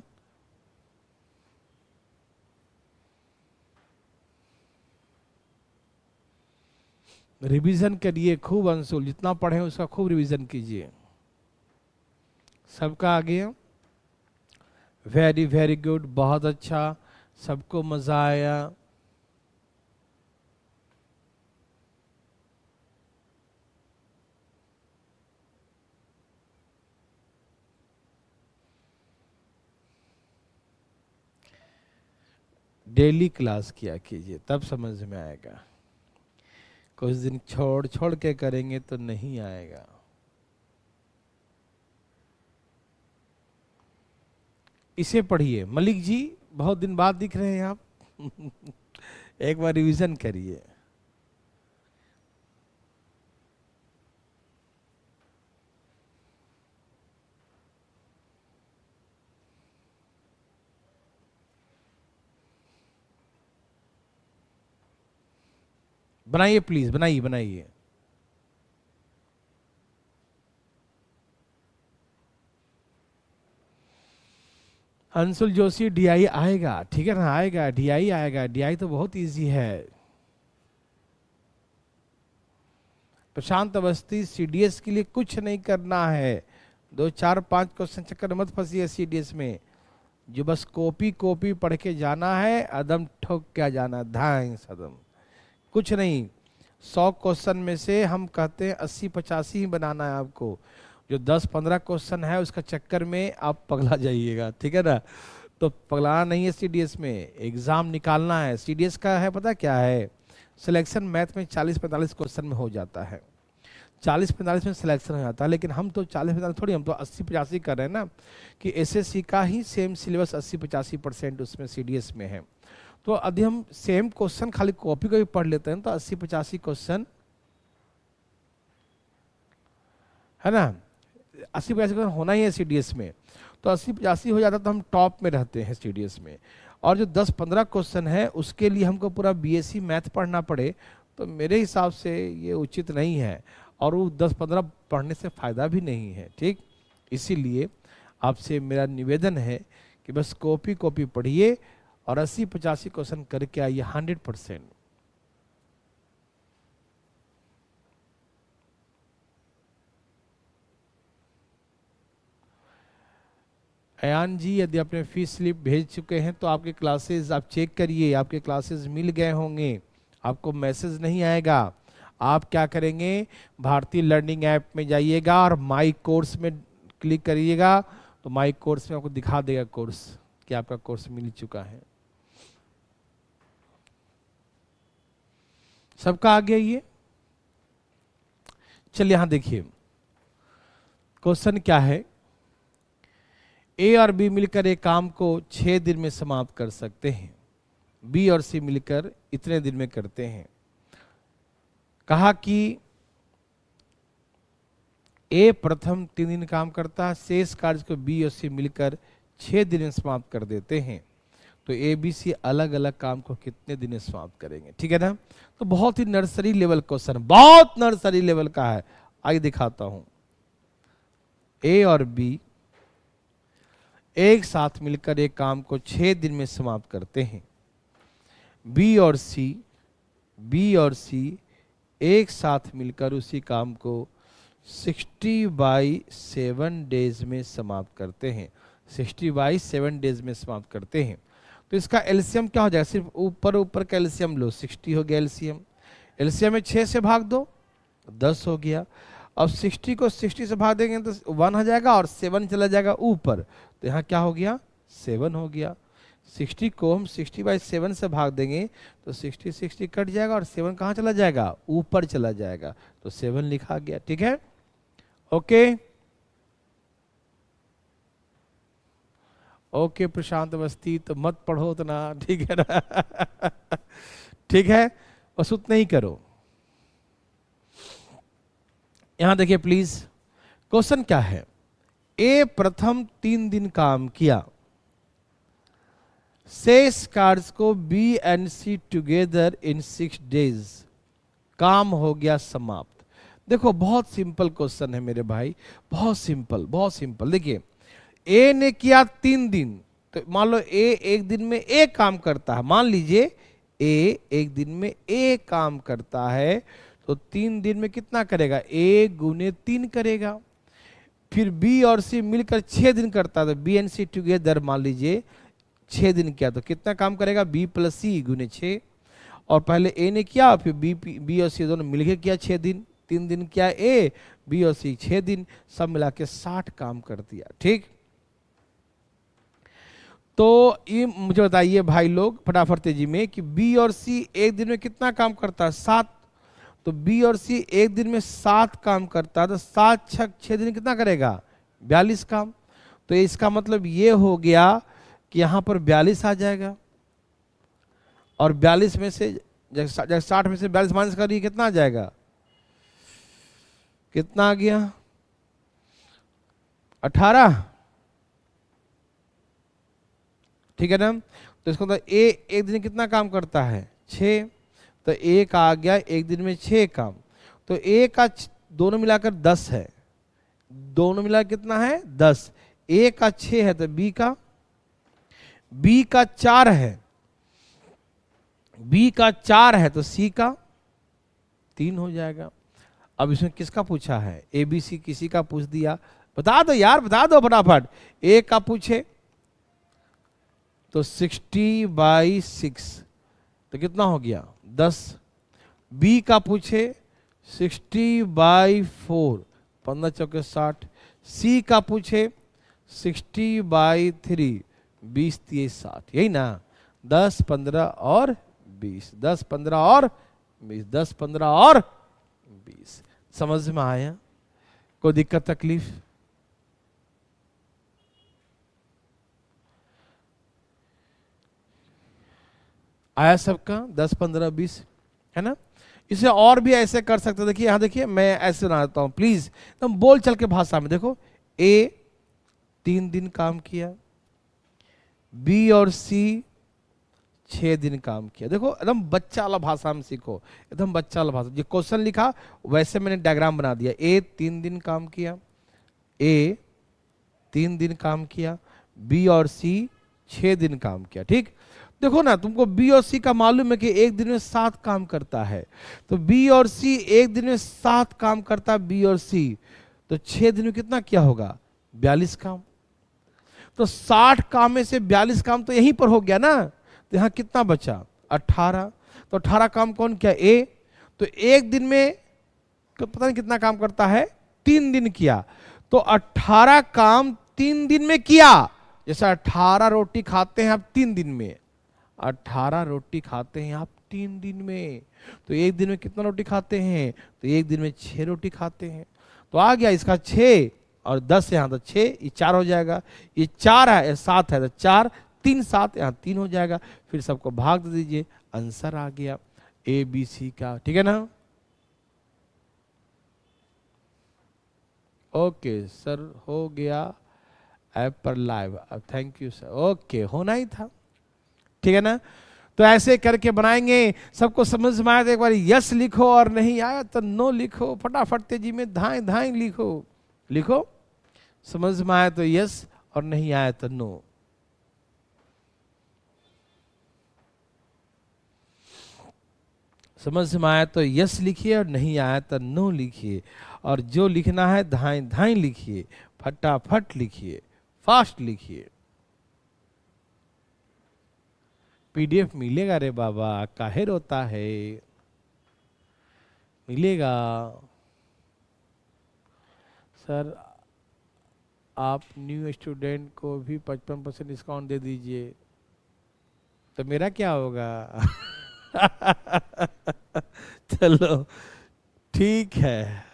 रिवीजन करिए खूब अंशुल, जितना पढ़े उसका खूब रिवीजन कीजिए। सबका आ गया? वेरी वेरी गुड, बहुत अच्छा, सबको मजा आया। डेली क्लास किया कीजिए, तब समझ में आएगा। कुछ दिन छोड़ छोड़ के करेंगे तो नहीं आएगा। इसे पढ़िए मलिक जी, बहुत दिन बाद दिख रहे हैं आप। एक बार रिवीजन करिए। बनाइए प्लीज, बनाइए बनाइए। अंशुल जोशी डीआई आएगा, ठीक है ना, आएगा डीआई आएगा। डीआई तो बहुत इजी है। प्रशांत अवस्थी, सीडीएस के लिए कुछ नहीं करना है। 2 4 5 क्वेश्चन चक्कर मत फंसिए सीडीएस में। जो बस कॉपी कॉपी पढ़ के जाना है, अदम ठोक क्या जाना, धाएं सदम, कुछ नहीं। 100 क्वेश्चन में से हम कहते हैं 80 85 ही बनाना है आपको। जो 10 15 क्वेश्चन है उसका चक्कर में आप पगला जाइएगा, ठीक है ना। तो पगलाना नहीं है सीडीएस में, एग्जाम निकालना है। सीडीएस का है पता क्या है, सिलेक्शन मैथ में 40 45 क्वेश्चन में हो जाता है। 40 45 में सिलेक्शन हो जाता है, लेकिन हम तो 40 45 थोड़ी, हम तो 80 85 कर रहे हैं ना, कि एसएससी का ही सेम सिलेबस 80 85% उसमें सीडीएस में है। तो यदि हम सेम क्वेश्चन खाली कॉपी का भी पढ़ लेते हैं तो 80 85 क्वेश्चन, है ना, 80 85 क्वेश्चन होना ही है सीडीएस में। तो 80 85 हो जाता तो हम टॉप में रहते हैं सीडीएस में। और जो 10 15 क्वेश्चन है उसके लिए हमको पूरा बीएससी मैथ पढ़ना पड़े, तो मेरे हिसाब से ये उचित नहीं है। और वो 10 15 पढ़ने से फायदा भी नहीं है, ठीक। इसीलिए आपसे मेरा निवेदन है कि बस कॉपी कॉपी पढ़िए और 80 85 क्वेश्चन करके आइए 100%। अयान जी, यदि आपने फीस स्लिप भेज चुके हैं तो आपके क्लासेस आप चेक करिए, आपके क्लासेस मिल गए होंगे, आपको मैसेज नहीं आएगा। आप क्या करेंगे, भारतीय लर्निंग ऐप में जाइएगा और माई कोर्स में क्लिक करिएगा, तो माई कोर्स में आपको दिखा देगा कोर्स कि आपका कोर्स मिल चुका है। सबका आ गया ये? चलिए यहां देखिए क्वेश्चन क्या है। ए और बी मिलकर एक काम को 6 दिन में समाप्त कर सकते हैं, बी और सी मिलकर इतने दिन में करते हैं। कहा कि ए प्रथम 3 दिन काम करता है, शेष कार्य को बी और सी मिलकर 6 दिन में समाप्त कर देते हैं। तो ए बी सी अलग अलग काम को कितने दिन में समाप्त करेंगे, ठीक है ना। तो बहुत ही नर्सरी लेवल क्वेश्चन, बहुत नर्सरी लेवल का है। आइए दिखाता हूं। ए और बी एक साथ मिलकर एक काम को 6 दिन में समाप्त करते हैं। बी और सी एक साथ मिलकर उसी काम को 60/7 डेज में समाप्त करते हैं। 60/7 डेज में समाप्त करते हैं। तो इसका एलसीएम क्या हो जाएगा, सिर्फ ऊपर ऊपर का एलसीएम लो, 60 हो गया एलसीएम। एलसीएम में 6 से भाग दो, 10 हो गया। अब 60 को 60 से भाग देंगे तो 1 हो जाएगा और 7 चला जाएगा ऊपर, तो यहाँ क्या हो गया, 7 हो गया। 60 को हम 60/7 से भाग देंगे तो 60 60 कट जाएगा और 7 कहाँ चला जाएगा, ऊपर चला जाएगा, तो 7 लिखा गया, ठीक है। ओके ओके प्रशांत अवस्थी, तो मत पढ़ो उतना, ठीक है ना। ठीक है, बस उतना ही करो। यहां देखिए प्लीज, क्वेश्चन क्या है। ए प्रथम 3 दिन काम किया, शेष कार्य को B and C together in 6 days, काम हो गया समाप्त। देखो बहुत सिंपल क्वेश्चन है मेरे भाई, बहुत सिंपल बहुत सिंपल। देखिए ए ने किया 3 दिन, तो मान लो ए एक दिन में एक काम करता है, मान लीजिए ए एक दिन में एक काम करता है, तो तो 3 दिन में कितना करेगा, A गुने 3 करेगा। फिर B और C मिलकर 6 दिन करता है, तो B एंड C टुगेदर मान लीजिए 6 दिन किया, तो कितना काम करेगा, B प्लस C गुने 6। और पहले A ने किया, फिर B और C दोनों मिलकर किया 6 दिन, 3 दिन किया A, B और C 6 दिन, सब मिला के 60 काम कर दिया। ठीक, तो ये मुझे बताइए भाई लोग फटाफट तेजी में कि B और C एक दिन में कितना काम करता है, 7। तो B और C एक दिन में 7 काम करता है, तो 7 6 दिन कितना करेगा, 42 काम। तो इसका मतलब ये हो गया कि यहां पर 42 आ जाएगा, और 42 में से जब 60 में से 42 माइनस करिए कितना आ जाएगा, कितना आ गया, 18। ठीक है ना। तो इसको मतलब ए एक दिन कितना काम करता है, 6। तो ए का आ गया एक दिन में 6 काम। तो ए का दोनों मिलाकर 10 है, दोनों मिलाकर कितना है, 10। ए का 6 है, तो बी का 4 है, बी का 4 है, तो सी का 3 हो जाएगा। अब इसमें किसका पूछा है, ए बी सी किसी का पूछ दिया, बता दो यार, बता दो फटाफट। ए का पूछे तो 60/6, तो कितना हो गया, 10। बी का पूछे 60/4, 15 चौके 60। सी का पूछे 60/3, 20 30 60, यही ना, 10 15 और 20, 10 15 और 20, 10 15 और 20। समझ में आया, कोई दिक्कत तकलीफ? आया सबका, 10 15 20, है ना। इसे और भी ऐसे कर सकते, देखिए यहां देखिए, मैं ऐसे बनाता हूं प्लीज, एकदम बोल चल के भाषा में देखो। ए 3 दिन काम किया, बी और सी 6 दिन काम किया। देखो एकदम बच्चा वाला भाषा में सीखो, एकदम बच्चा वाला भाषा, जो क्वेश्चन लिखा वैसे मैंने डायग्राम बना दिया। ए 3 दिन काम किया, ए 3 दिन काम किया, बी और सी 6 दिन काम किया। ठीक, देखो ना, तुमको बी और सी का मालूम है कि एक दिन में 7 काम करता है, तो बी और सी एक दिन में 7 काम करता है, बी और सी, तो 6 दिन में कितना किया होगा, 42 काम। तो 60 काम में से 42 काम तो यहीं पर हो गया ना, तो यहां कितना बचा, 18। तो 18 काम कौन किया, ए। तो एक दिन में पता नहीं कितना काम करता है, 3 दिन किया, तो 18 काम 3 दिन में किया। जैसे 18 रोटी खाते हैं आप 3 दिन में, 18 रोटी खाते हैं आप 3 दिन में, तो एक दिन में कितना रोटी खाते हैं, तो एक दिन में 6 रोटी खाते हैं। तो आ गया इसका 6 और 10 यहाँ, तो 6 ये 4 हो जाएगा, ये 4 है 7 है, तो 4 3 7 यहाँ 3 हो जाएगा। फिर सबको भाग दे दीजिए, आंसर आ गया ए बी सी का। ठीक है ना, ओके सर, हो गया ऐप पर लाइव, अब थैंक यू सर। ओके, होना ही था, ठीक है ना। तो ऐसे करके बनाएंगे। सबको समझ में आया तो एक बार यस लिखो, और नहीं आया तो नो लिखो, फटाफट तेजी में धाएं धाएं लिखो, लिखो। समझ में आया तो यस, और नहीं आया तो नो। समझ में आया तो यस लिखिए, और नहीं आया तो नो लिखिए, और जो लिखना है धाएं धाएं लिखिए, फटाफट लिखिए, फास्ट लिखिए। पीडीएफ मिलेगा रे बाबा, काहे रोता है, मिलेगा। सर आप न्यू स्टूडेंट को भी 55% डिस्काउंट दे दीजिए, तो मेरा क्या होगा? चलो ठीक है,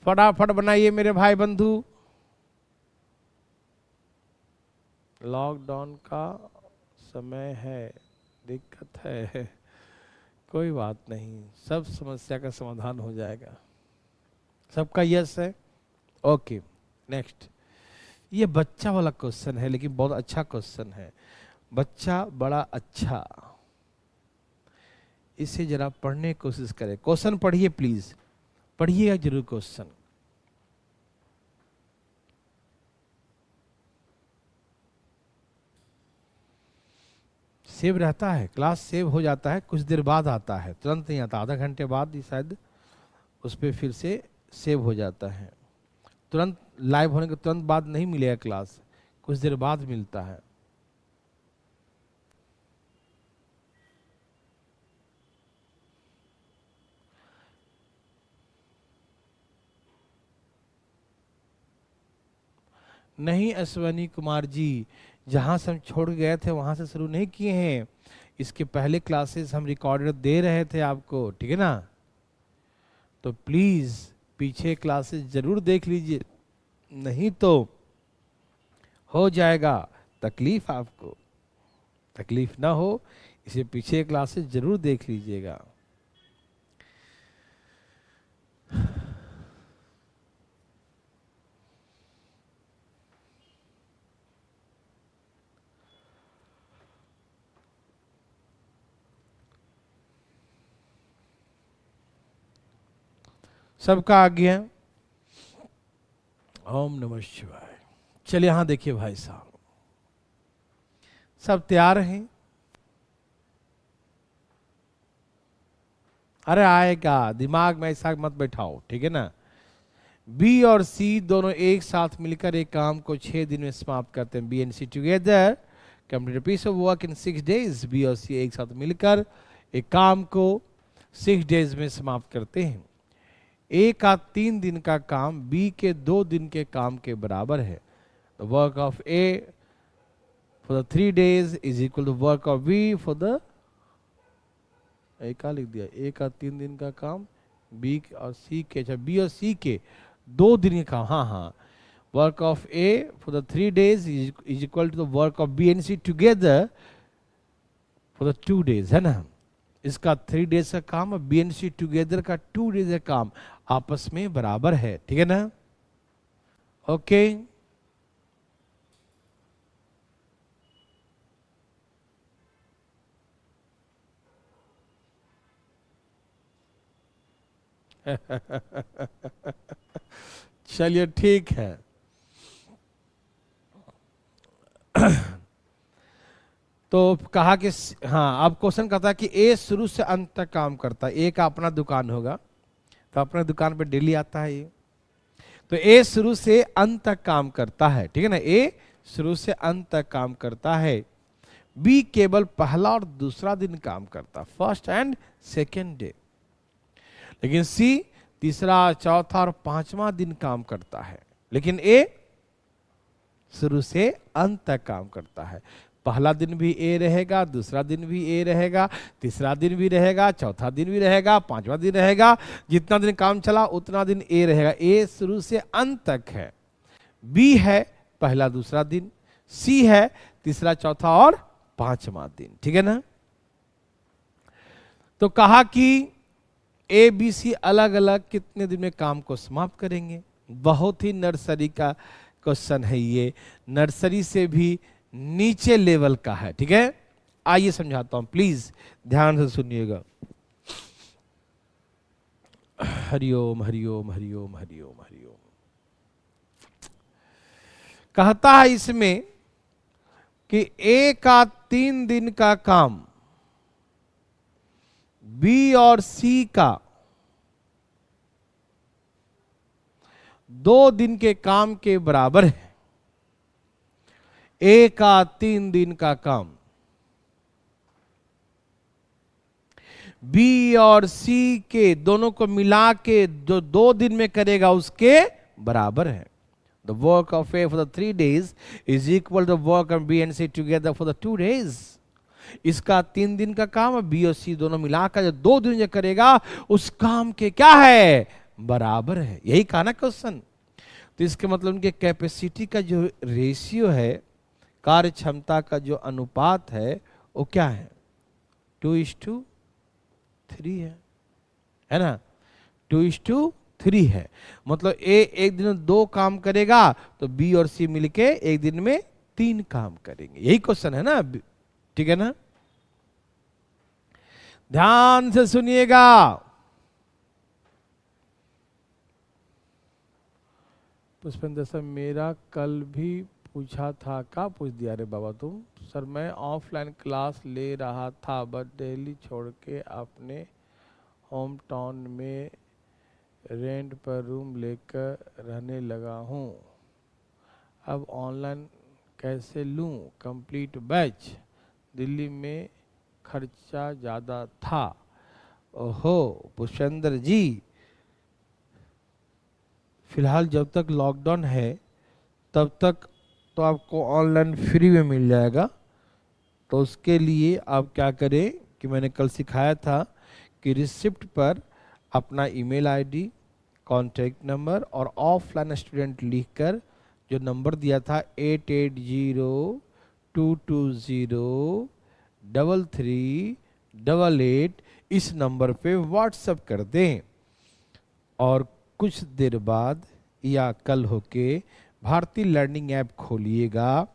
फटाफट बनाइए मेरे भाई बंधु। लॉकडाउन का समय है, दिक्कत है, कोई बात नहीं, सब समस्या का समाधान हो जाएगा। सबका यस है, ओके। नेक्स्ट, ये बच्चा वाला क्वेश्चन है, लेकिन बहुत अच्छा क्वेश्चन है, बच्चा बड़ा अच्छा। इसे जरा पढ़ने की कोशिश करें। क्वेश्चन पढ़िए प्लीज, पढ़िएगा जरूर क्वेश्चन। सेव रहता है, क्लास सेव हो जाता है, कुछ देर बाद आता है, तुरंत नहीं आता, आधा घंटे बाद ही शायद उस पर फिर से सेव हो जाता है। तुरंत लाइव होने के तुरंत बाद नहीं मिलेगा क्लास, कुछ देर बाद मिलता है। नहीं अश्वनी कुमार जी, जहां से हम छोड़ गए थे वहां से शुरू नहीं किए हैं, इसके पहले क्लासेस हम रिकॉर्डेड दे रहे थे आपको, ठीक है ना। तो प्लीज पीछे क्लासेस जरूर देख लीजिए, नहीं तो हो जाएगा तकलीफ, आपको तकलीफ ना हो इसे पीछे क्लासेस जरूर देख लीजिएगा। सबका आ गया, ओम नमः शिवाय। चलिए यहां देखिए भाई साहब, सब तैयार हैं? अरे आएगा, दिमाग में ऐसा मत बैठाओ, ठीक है ना। बी और सी दोनों एक साथ मिलकर एक काम को 6 दिन में समाप्त करते हैं। B and C together complete piece of work in 6 days। B और सी एक साथ मिलकर एक काम को 6 days में समाप्त करते हैं। ए का 3 दिन का काम बी के 2 दिन के काम के बराबर है। The work of A for the 3 days is equal to work of B for the, A का लिख दिया, ए का 3 दिन का काम बी और सी के, अच्छा बी और सी के 2 दिन के काम, हाँ हाँ, work of A for the 3 days is equal to the work of B and C together for the 2 days, है ना। इसका 3 days का काम और बी एंड सी टुगेदर का 2 days का काम आपस में बराबर है, ठीक है ना। ओके चलिए ठीक है। तो कहा कि हाँ, अब क्वेश्चन कहता है कि ए शुरू से अंत तक काम करता है। ए का अपना दुकान होगा तो अपने दुकान पे डेली आता है ये, तो ए शुरू से अंत तक काम करता है, ठीक है ना। ए शुरू से अंत तक काम करता है। बी केवल पहला और दूसरा दिन काम करता, फर्स्ट एंड सेकेंड डे। लेकिन सी तीसरा, चौथा और 5वां दिन काम करता है। लेकिन ए शुरू से अंत तक काम करता है। पहला दिन भी ए रहेगा, दूसरा दिन भी ए रहेगा, तीसरा दिन भी रहेगा, चौथा दिन भी रहेगा, 5वां दिन रहेगा। जितना दिन काम चला उतना दिन ए रहेगा। ए शुरू से अंत तक है। बी है पहला दूसरा दिन, सी है तीसरा चौथा और 5वां दिन, ठीक है ना। तो कहा कि ए बी सी अलग अलग कितने दिन में काम को समाप्त करेंगे। बहुत ही नर्सरी का क्वेश्चन है ये, नर्सरी से भी नीचे लेवल का है, ठीक है। आइए समझाता हूं, प्लीज ध्यान से सुनिएगा। हरिओम हरिओम हरिओम हरिओम हरिओम। कहता है इसमें कि ए का 3 दिन का काम बी और सी का 2 दिन के काम के बराबर है। ए का 3 दिन का काम बी और सी के दोनों को मिला के जो 2 दिन में करेगा उसके बराबर है। The work of A for the 3 days is equal to work of B and C together for the 2 days। इसका 3 दिन का काम और बी और सी दोनों मिलाकर जो 2 दिन जो करेगा उस काम के क्या है, बराबर है। यही कहा ना क्वेश्चन। तो इसके मतलब उनके कैपेसिटी का जो रेशियो है, कार्य क्षमता का जो अनुपात है वो क्या है, 2:3 है ना। 2:3 है। मतलब ए एक दिन में 2 काम करेगा तो बी और सी मिलके एक दिन में 3 काम करेंगे। यही क्वेश्चन है ना, ठीक है ना। ध्यान से सुनिएगा। पुष्पेंद्र सर, मेरा कल भी पूछा था, क्या पूछ दिया रे बाबा तुम? सर मैं ऑफलाइन क्लास ले रहा था बट दिल्ली छोड़ के अपने होम टाउन में रेंट पर रूम लेकर रहने लगा हूँ। अब ऑनलाइन कैसे लूँ कंप्लीट बैच? दिल्ली में खर्चा ज़्यादा था। ओहो पुष्पेंद्र जी, फिलहाल जब तक लॉकडाउन है तब तक तो आपको ऑनलाइन फ्री में मिल जाएगा। तो उसके लिए आप क्या करें कि मैंने कल सिखाया था कि रिसिप्ट पर अपना ईमेल आईडी, कॉन्टैक्ट नंबर और ऑफलाइन स्टूडेंट लिखकर जो नंबर दिया था 8802203388, इस नंबर पे व्हाट्सएप कर दें। और कुछ देर बाद या कल होके भारतीय लर्निंग ऐप खोलिएगा,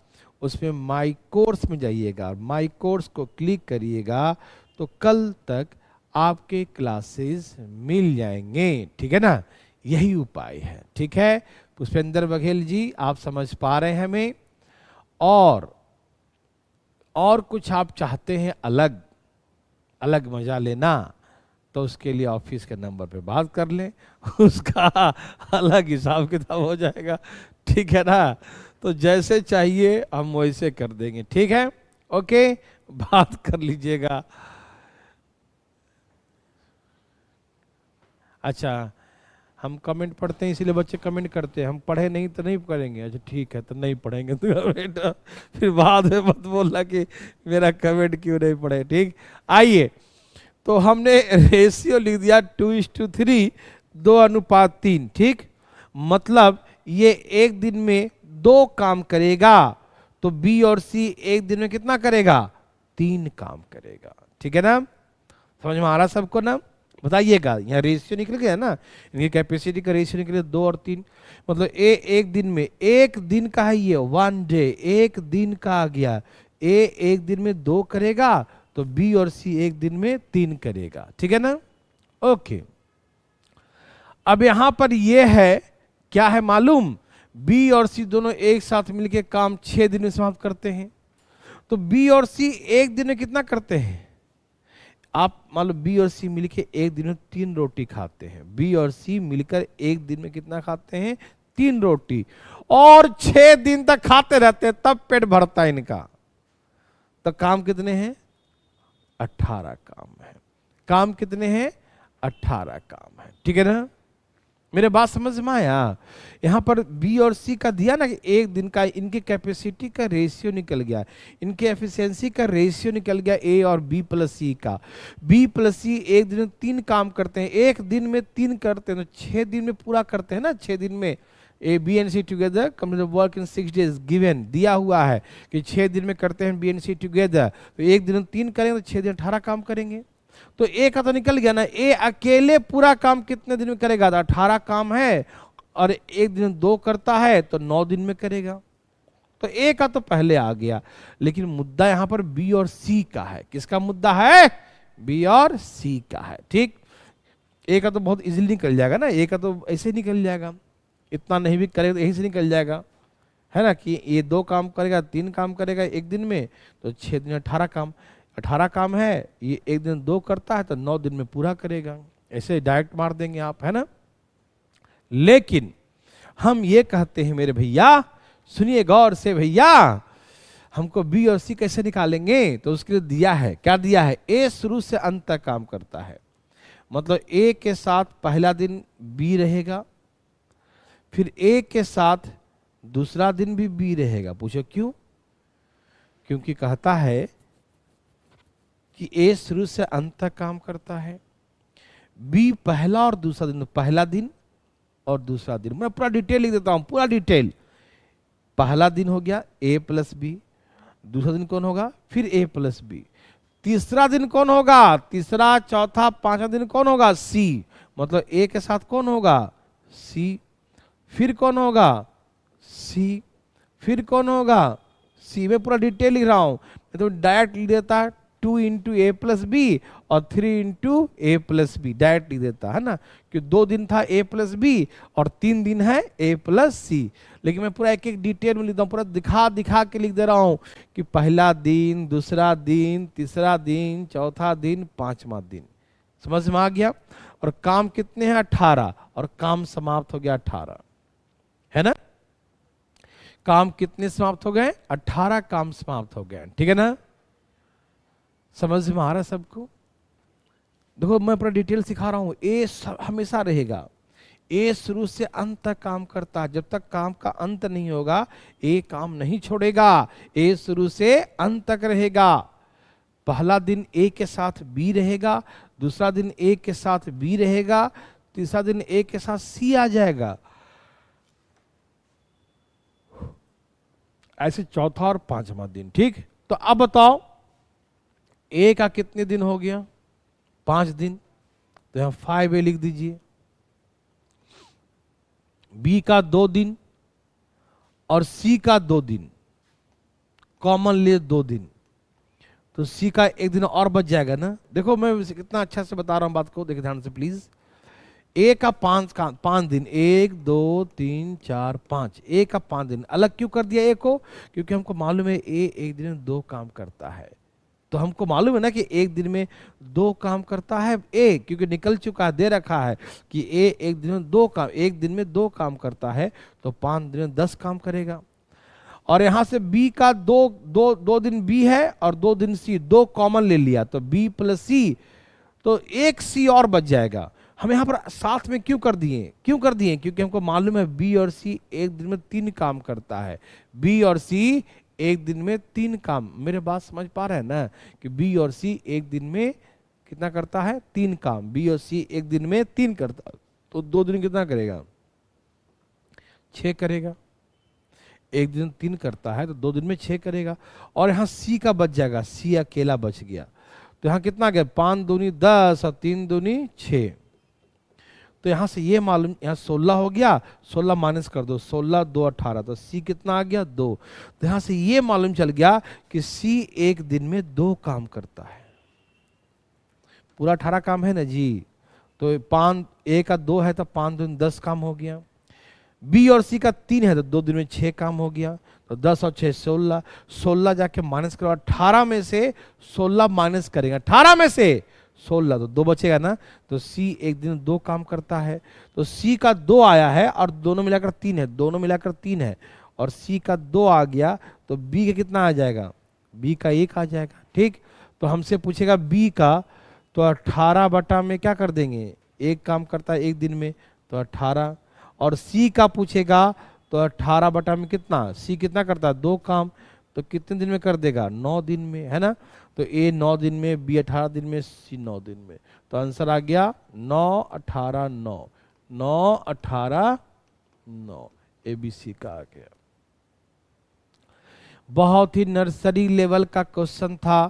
उसमें माई कोर्स में जाइएगा, माई कोर्स को क्लिक करिएगा तो कल तक आपके क्लासेस मिल जाएंगे। ठीक है ना, यही उपाय है। ठीक है पुष्पेंद्र बघेल जी, आप समझ पा रहे हैं हमें? और कुछ आप चाहते हैं अलग अलग मजा लेना तो उसके लिए ऑफिस के नंबर पे बात कर लें, उसका अलग हिसाब किताब हो जाएगा। ठीक है ना, तो जैसे चाहिए हम वैसे कर देंगे। ठीक है, ओके, बात कर लीजिएगा। अच्छा, हम कमेंट पढ़ते हैं इसीलिए बच्चे कमेंट करते हैं, हम पढ़े नहीं तो नहीं करेंगे। अच्छा ठीक है, तो नहीं पढ़ेंगे तो कमेंट, फिर बाद में मत बोलना कि मेरा कमेंट क्यों नहीं पढ़े। ठीक, आइए, तो हमने रेशियो लिख दिया 2:3, 2:3। ठीक, मतलब ये एक दिन में 2 काम करेगा, तो बी और सी एक दिन में कितना करेगा? 3 काम करेगा। ठीक है ना, समझ में आ रहा सबको ना? बताइएगा, यहाँ रेशियो निकल गया ना, इनकी कैपेसिटी का रेशियो निकल गया 2 और 3, मतलब ए एक दिन में, एक दिन का है ये, 1 डे, एक दिन का आ गया। ए एक दिन में 2 करेगा तो बी और सी एक दिन में 3 करेगा। ठीक है ना, ओके। अब यहां पर ये है, क्या है मालूम? बी और सी दोनों एक साथ मिलकर काम 6 दिन में समाप्त करते हैं। तो बी और सी एक दिन में कितना करते हैं? आप मान लो बी और सी मिलकर एक दिन में 3 रोटी खाते हैं। बी और सी मिलकर एक दिन में कितना खाते हैं? 3 रोटी, और 6 दिन तक खाते रहते हैं, तब पेट भरता है इनका। तो काम कितने हैं? 18 काम है। काम कितने हैं? 18 काम है। ठीक है ना, मेरे बात समझ में आया? यहां पर बी और सी का दिया ना कि एक दिन का, इनकी कैपेसिटी का रेशियो निकल गया, इनके एफिशिएंसी का रेशियो निकल गया ए और बी प्लस सी का। बी प्लस सी एक दिन में 3 काम करते हैं, एक दिन में 3 करते हैं, तो 6 दिन में पूरा करते हैं ना। 6 दिन में A B and C together complete work in 6 days, given दिया हुआ है कि 6 दिन में करते हैं बी एंड सी टुगेदर, तो एक दिन में 3 करेंगे तो 6 दिन 18 काम करेंगे। तो ए का तो निकल गया ना, ए अकेले पूरा काम कितने दिन में करेगा? तो 18 काम है, और एक दिन 2 करता है तो 9 दिन में करेगा। तो ए का तो पहले आ गया, लेकिन मुद्दा यहां पर बी और सी का है। किसका मुद्दा है? बी और सी का है। ठीक, ए का तो बहुत इजीली निकल जाएगा ना, ए का तो ऐसे निकल जाएगा, इतना नहीं भी करेगा तो यहीं से निकल जाएगा, है ना, कि ये 2 काम करेगा, 3 काम करेगा एक दिन में, तो 6 दिन 18 काम। 18 काम है, ये एक दिन 2 करता है तो 9 दिन में पूरा करेगा। ऐसे डायरेक्ट मार देंगे आप, है ना। लेकिन हम ये कहते हैं मेरे भैया, सुनिए गौर से भैया, हमको बी और सी कैसे निकालेंगे? तो उसके लिए दिया है, क्या दिया है? ए शुरू से अंत तक काम करता है, मतलब ए के साथ पहला दिन बी रहेगा, फिर ए के साथ दूसरा दिन भी बी रहेगा। पूछो क्यों? क्योंकि कहता है कि ए शुरू से अंत तक काम करता है, बी पहला और दूसरा दिन, पहला दिन और दूसरा दिन, मैं पूरा डिटेल लिख देता हूं, पूरा डिटेल। पहला दिन हो गया ए प्लस बी, दूसरा दिन कौन होगा? फिर ए प्लस बी, तीसरा दिन कौन होगा? तीसरा, चौथा, पांचवा दिन कौन होगा? सी, मतलब ए के साथ कौन होगा? सी, फिर कौन होगा? सी, फिर कौन होगा? सी। में पूरा डिटेल लिख रहा हूं, तो डायरेक्ट लिख देता 2 इंटू ए प्लस बी और 3 इंटू ए प्लस बी डायरेक्ट लिख देता है ना, कि 2 दिन था ए प्लस बी और 3 दिन है ए प्लस सी। लेकिन मैं पूरा एक एक डिटेल में लिखता हूँ, पूरा दिखा दिखा के लिख दे रहा हूँ कि पहला दिन, दूसरा दिन, तीसरा दिन, चौथा दिन, पांचवा दिन। समझ में आ गया? और काम कितने हैं? 18, और काम समाप्त हो गया 18, है ना? काम कितने समाप्त हो गए? 18 काम समाप्त हो गए, ठीक है ना? समझ में आ रहा है सबको? देखो मैं पूरा डिटेल सिखा रहा हूं। ए हमेशा रहेगा, ए शुरू से अंत तक काम करता है। जब तक काम का अंत नहीं होगा ए काम नहीं छोड़ेगा। ए शुरू से अंत तक रहेगा। पहला दिन ए के साथ बी रहेगा, दूसरा दिन ए के साथ बी रहेगा, तीसरा दिन ए के साथ सी आ जाएगा, ऐसे चौथा और पांचवा दिन। ठीक, तो अब बताओ ए का कितने दिन हो गया? 5 दिन। तो यहां 5A लिख दीजिए। बी का 2 दिन और सी का 2 दिन, कॉमन ले 2 दिन, तो सी का 1 दिन और बच जाएगा ना। देखो मैं कितना अच्छा से बता रहा हूं बात को, देखिए ध्यान से प्लीज। ए का 5 दिन, 1 2 3 4 5, ए का 5 दिन। अलग क्यों कर दिया ए को? क्योंकि हमको मालूम है ए एक दिन में 2 काम करता है। तो हमको मालूम है ना कि एक दिन में 2 काम करता है ए, क्योंकि निकल चुका है, दे रखा है कि ए एक दिन में 2 काम, एक दिन में 2 काम करता है, तो 5 दिन में 10 काम करेगा। और यहां से बी का 2 दिन बी है और 2 दिन सी, 2 कॉमन ले लिया, तो बी प्लस सी, तो 1 सी और बच जाएगा। हम यहां पर साथ में क्यों कर दिए? क्योंकि हमको मालूम है बी और सी एक दिन में 3 काम करता है। बी और सी एक दिन में 3 काम। मेरे बात समझ पा रहे हैं ना, कि बी और सी एक दिन में कितना करता है? 3 काम। बी और सी एक दिन में 3 करता है, तो 2 दिन कितना करेगा? 6 करेगा। एक दिन 3 करता है तो 2 दिन में 6 करेगा। और यहाँ सी का बच जाएगा, सी अकेला बच गया। तो यहाँ कितना गया? 5 दूनी 10 और 3 दूनी 6। तो यहां से ये मालूम, यहाँ 16 हो गया, 16 माइनस कर दो, 16 2 18, तो सी कितना आ गया? 2। तो यहां से ये मालूम चल गया कि सी एक दिन में 2 काम करता है। पूरा 18 काम है ना जी। तो 5 ए का 2 है तो 5 दिन 10 काम हो गया। बी और सी का 3 है तो 2 दिन में 6 काम हो गया। तो 10 और 6 16, 16 जाके माइनस करो, 18 में से 16 माइनस करेंगे, 18 में से 16, तो 2 बचेगा ना। तो सी एक दिन 2 काम करता है, तो सी का 2 आया है और दोनों मिलाकर 3 है, दोनों मिलाकर 3 है, और सी का 2 आ गया, तो बी का कितना आ जाएगा? बी का 1 आ जाएगा। ठीक, तो हमसे पूछेगा बी का, तो 18 बटा में क्या कर देंगे? 1 काम करता है एक दिन में, तो 18। और सी का पूछेगा तो 18 बटा में कितना? सी कितना करता है? 2 काम, तो कितने दिन में कर देगा? 9 दिन में, है ना। तो ए 9 दिन में, बी 18 दिन में, सी 9 दिन में। तो आंसर आ गया 9 18 9, 9 18 9, ABC का आ गया। बहुत ही नर्सरी लेवल का क्वेश्चन था।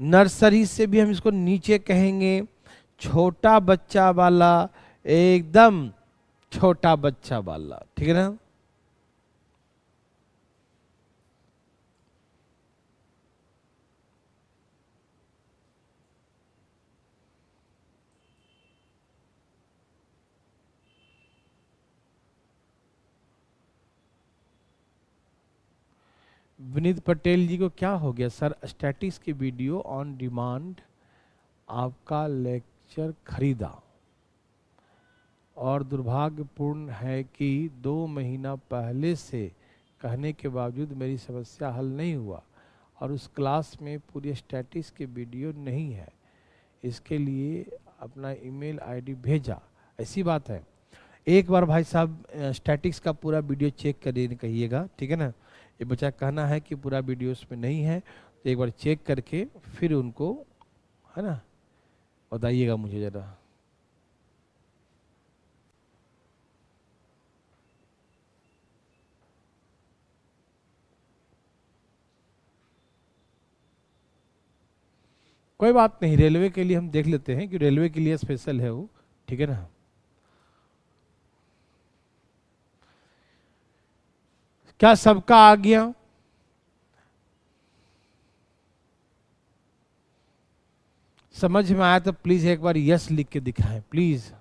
नर्सरी से भी हम इसको नीचे कहेंगे, छोटा बच्चा वाला, एकदम छोटा बच्चा वाला, ठीक है ना। विनीत पटेल जी को क्या हो गया सर? स्टैटिक्स की वीडियो ऑन डिमांड आपका लेक्चर खरीदा, और दुर्भाग्यपूर्ण है कि 2 महीना पहले से कहने के बावजूद मेरी समस्या हल नहीं हुआ, और उस क्लास में पूरी स्टैटिक्स की वीडियो नहीं है। इसके लिए अपना ईमेल आईडी भेजा। ऐसी बात है। एक बार भाई साहब स्टैटिक्स का पूरा वीडियो चेक करिए कहिएगा, ठीक है ना। ये बच्चा कहना है कि पूरा वीडियो उसमें नहीं है, तो एक बार चेक करके फिर उनको, है ना, बताइएगा मुझे ज़रा। कोई बात नहीं, रेलवे के लिए हम देख लेते हैं कि रेलवे के लिए स्पेशल है वो, ठीक है ना। क्या सबका आ गया? समझ में आया तो प्लीज एक बार यस लिख के दिखाएं प्लीज।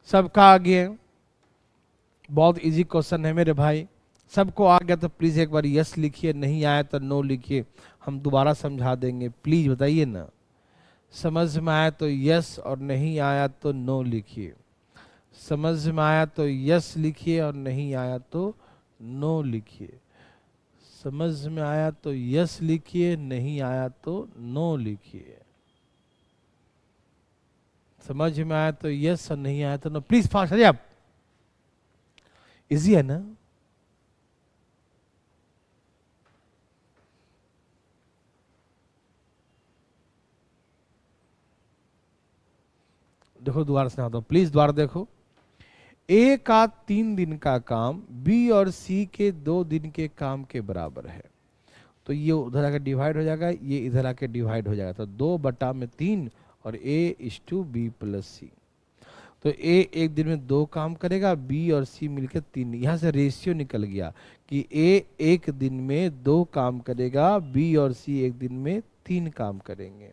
सबका आ गया? बहुत इजी क्वेश्चन है मेरे भाई, सबको आ गया तो प्लीज एक बार यस लिखिए, नहीं आया तो नो लिखिए, हम दोबारा समझा देंगे। प्लीज बताइए ना, समझ में आया तो यस और नहीं आया तो नो लिखिए। समझ में आया तो यस लिखिए और नहीं आया तो नो लिखिए। समझ में आया तो यस लिखिए, नहीं आया तो नो लिखिए। समझ में आया तो यस और नहीं आया तो नो। प्लीज फास्ट हरिए आप। इजी है ना? देखो दोबारा सुना दो प्लीज, दोबारा देखो। ए का 3 दिन का काम बी और सी के 2 दिन के काम के बराबर है। तो ये उधर आके डिवाइड हो जाएगा, ये इधर आके डिवाइड हो जाएगा, तो 2/3 और ए इज टू बी प्लस सी। तो ए एक दिन में 2 काम करेगा, बी और सी मिलकर 3। यहाँ से रेशियो निकल गया कि ए एक दिन में 2 काम करेगा, बी और सी एक दिन में 3 काम करेंगे।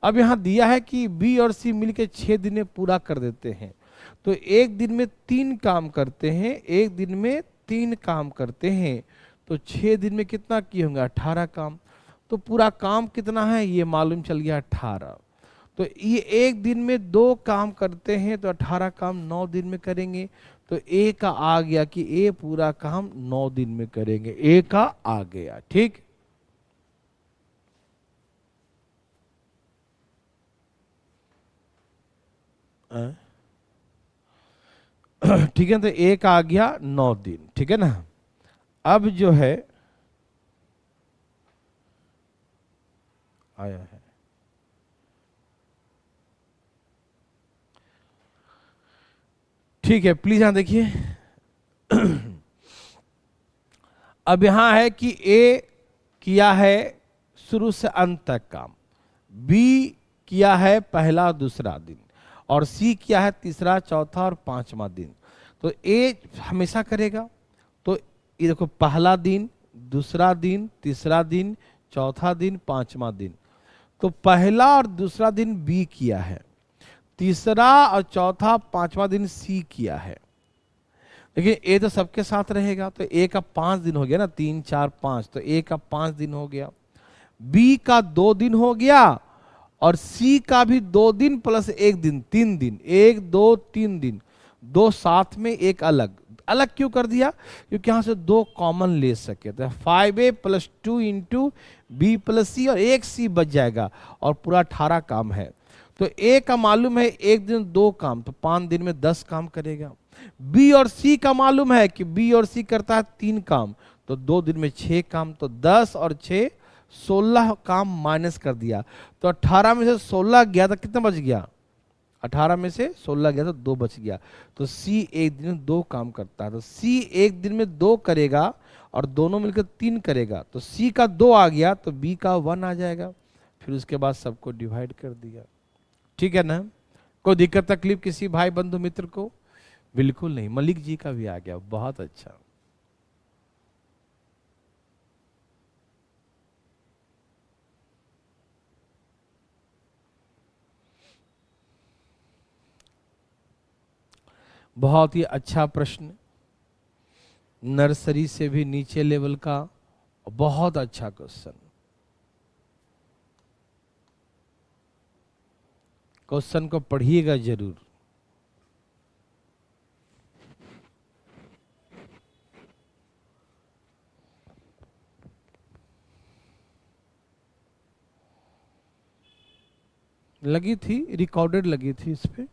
अब यहाँ दिया है कि बी और सी मिलकर 6 दिन में पूरा कर देते हैं। तो एक दिन में 3 काम करते हैं, एक दिन में 3 काम करते हैं, तो 6 दिन में कितना किए होंगे? 18 काम। तो पूरा काम कितना है ये मालूम चल गया, 18। तो ये एक दिन में 2 काम करते हैं तो 18 काम 9 दिन में करेंगे। तो ए का आ गया कि ए पूरा काम 9 दिन में करेंगे, ए का आ गया। ठीक, ठीक है, तो ए का आ गया 9 दिन, ठीक है ना। अब जो है आया है, ठीक है, प्लीज यहां देखिए। अब यहां है कि ए किया है शुरू से अंत तक काम, बी किया है पहला दूसरा दिन, और सी किया है तीसरा चौथा और 5वां दिन। तो ए हमेशा करेगा। तो ये देखो, पहला दिन, दूसरा दिन, तीसरा दिन, चौथा दिन, 5वां दिन। तो पहला और दूसरा दिन बी किया है, तीसरा और चौथा 5वां दिन सी किया है। देखिए ए तो सबके साथ रहेगा, तो ए का 5 दिन हो गया ना, 3 4 5, तो ए का 5 दिन हो गया, बी का 2 दिन हो गया, और सी का भी 2 दिन प्लस 1 दिन, 3 दिन, 1 2 3 दिन, 2 साथ में एक अलग। अलग क्यों कर दिया? क्योंकि यहां से 2 कॉमन ले सके, तो 5a+2 इंटू बी प्लस सी, और एक सी बच जाएगा, और पूरा 18 काम है। तो ए का मालूम है एक दिन 2 काम, तो 5 दिन में 10 काम करेगा। बी और सी का मालूम है कि बी और सी करता है 3 काम, तो 2 दिन में 6 काम, तो 10 और 6 16 काम माइनस कर दिया। तो 18 में से 16 गया तो कितना बच गया? 18 में से 16 गया तो 2 बच गया। तो सी एक दिन में 2 काम करता है, तो सी एक दिन में 2 करेगा और दोनों मिलकर 3 करेगा। तो सी का 2 आ गया तो बी का 1 आ जाएगा। फिर उसके बाद सबको डिवाइड कर दिया। ठीक है ना? कोई दिक्कत तकलीफ किसी भाई बंधु मित्र को? बिल्कुल नहीं। मलिक जी का भी आ गया, बहुत अच्छा। बहुत ही अच्छा प्रश्न, नर्सरी से भी नीचे लेवल का, बहुत अच्छा क्वेश्चन। क्वेश्चन को पढ़िएगा जरूर। लगी थी, रिकॉर्डेड लगी थी इस पे।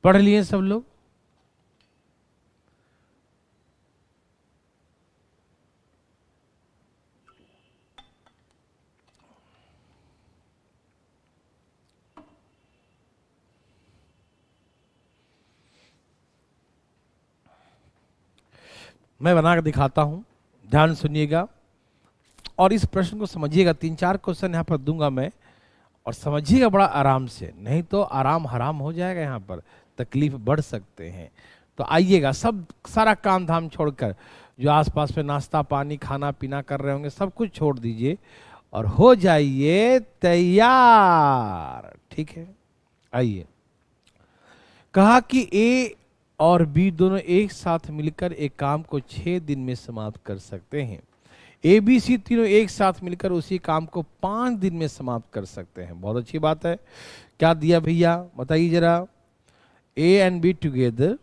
पढ़ लिए सब लोग? मैं बना कर दिखाता हूं, ध्यान सुनिएगा और इस प्रश्न को समझिएगा। 3-4 क्वेश्चन यहाँ पर दूंगा मैं, और समझिएगा बड़ा आराम से, नहीं तो आराम हराम हो जाएगा, यहाँ पर तकलीफ बढ़ सकते हैं। तो आइएगा, सब सारा काम धाम छोड़कर, जो आसपास में नाश्ता पानी खाना पीना कर रहे होंगे सब कुछ छोड़ दीजिए और हो जाइए तैयार। ठीक है, आइए। कहा कि ए और बी दोनों एक साथ मिलकर एक काम को 6 दिन में समाप्त कर सकते हैं। ए बी सी तीनों एक साथ मिलकर उसी काम को 5 दिन में समाप्त कर सकते हैं। बहुत अच्छी बात है। क्या दिया भैया, बताइए जरा। ए एंड बी टुगेदर,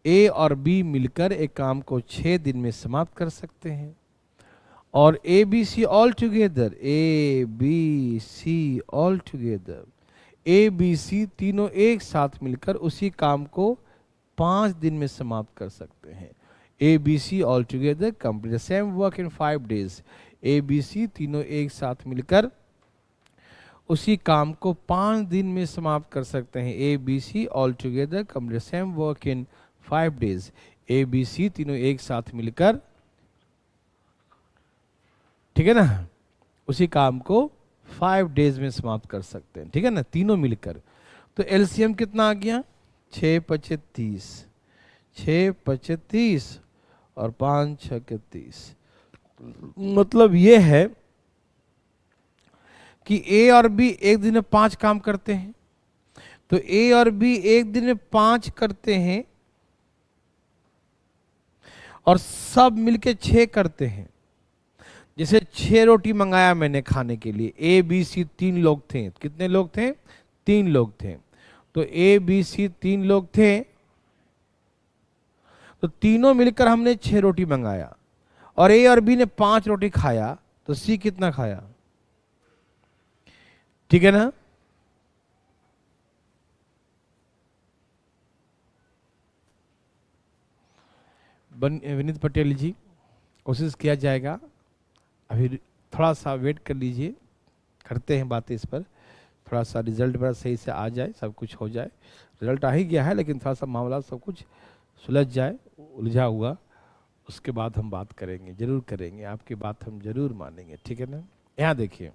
ए और बी मिलकर एक काम को 6 दिन में समाप्त कर सकते हैं। और A B C all together, A B C all together, A B C तीनों एक साथ मिलकर उसी काम को 5 दिन में समाप्त कर सकते हैं। A B C all together complete the same work in 5 days। A B C तीनों एक साथ मिलकर उसी काम को 5 दिन में समाप्त कर सकते हैं। A B C all together complete the same work in 5 days। A B C तीनों एक साथ मिलकर, ठीक है ना, उसी काम को 5 days में समाप्त कर सकते हैं। ठीक है ना, तीनों मिलकर। तो एलसीएम कितना आ गया, 6×5 = 30, 6×5 = 30 और 5×6 = 30। मतलब ये है कि ए और बी एक दिन में 5 काम करते हैं। तो ए और बी एक दिन में 5 करते हैं और सब मिलके 6 करते हैं। जैसे 6 रोटी मंगाया मैंने खाने के लिए, ए बी सी 3 लोग थे। कितने लोग थे, 3 लोग थे। तो ए बी सी 3 लोग थे, तो तीनों मिलकर हमने 6 रोटी मंगाया और ए और बी ने 5 रोटी खाया, तो सी कितना खाया। ठीक है ना। विनीत पटेल जी, कोशिश किया जाएगा, अभी थोड़ा सा वेट कर लीजिए, करते हैं बातें इस पर, थोड़ा सा रिजल्ट बड़ा सही से आ जाए, सब कुछ हो जाए। रिजल्ट आ ही गया है, लेकिन थोड़ा सा मामला सब कुछ सुलझ जाए, उलझा हुआ, उसके बाद हम बात करेंगे, जरूर करेंगे, आपकी बात हम जरूर मानेंगे। ठीक है ना। यहाँ देखिए,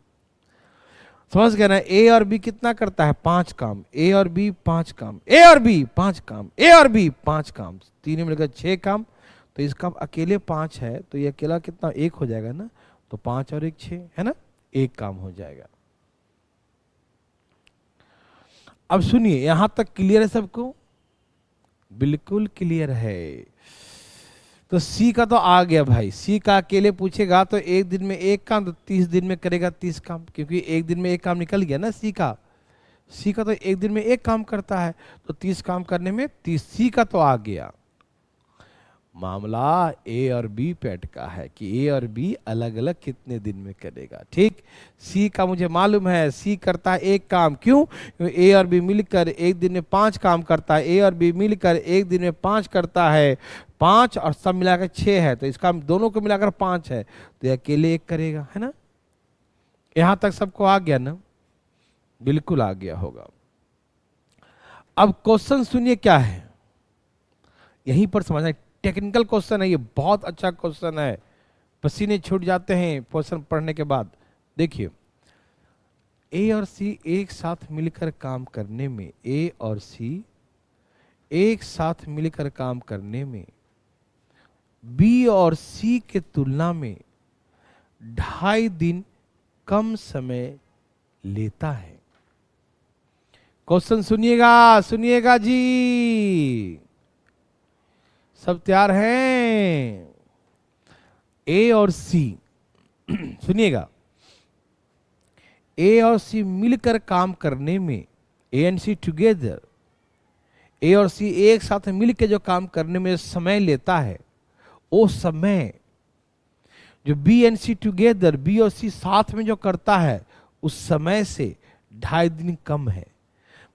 समझ गए ना। ए और बी कितना करता है, 5 काम। ए और बी 5 काम, ए और बी 5 काम, ए और बी 5 काम, तीनों मिलकर 6 काम। तो इसका अकेले 5 है, तो ये अकेला कितना, 1 हो जाएगा ना। तो 5 और 1 6 है ना, 1 काम हो जाएगा। अब सुनिए, यहां तक क्लियर है सबको, बिल्कुल क्लियर है। तो सी का तो आ गया भाई, सी का अकेले पूछेगा तो एक दिन में 1 काम, तो 30 दिन में करेगा 30 काम, क्योंकि एक दिन में 1 काम निकल गया ना सी का। सी का तो एक दिन में 1 काम करता है, तो 30 काम करने में 30, सी का तो आ गया। मामला ए और बी पेट का है कि ए और बी अलग अलग कितने दिन में करेगा। ठीक, सी का मुझे मालूम है, सी करता है 1 काम। क्यों, ए और बी मिलकर एक दिन में 5 काम करता है। ए और बी मिलकर एक दिन में 5 करता है, 5 और सब मिलाकर 6 है, तो इसका दोनों को मिलाकर 5 है, तो ये अकेले 1 करेगा, है ना। यहां तक सबको आ गया ना, बिल्कुल आ गया होगा। अब क्वेश्चन सुनिए क्या है, यहीं पर समझना। टेक्निकल क्वेश्चन है ये, बहुत अच्छा क्वेश्चन है, पसीने छूट जाते हैं क्वेश्चन पढ़ने के बाद। देखिए, ए और सी एक साथ मिलकर काम करने में, ए और सी एक साथ मिलकर काम करने में बी और सी के तुलना में 2.5 दिन कम समय लेता है। क्वेश्चन सुनिएगा, सुनिएगा जी, सब तैयार हैं। ए और सी सुनिएगा, ए और सी मिलकर काम करने में, ए एंड सी टुगेदर, ए और सी एक साथ मिलकर जो काम करने में समय लेता है, वो समय जो B and C together, B और सी साथ में जो करता है, उस समय से 2.5 दिन कम है।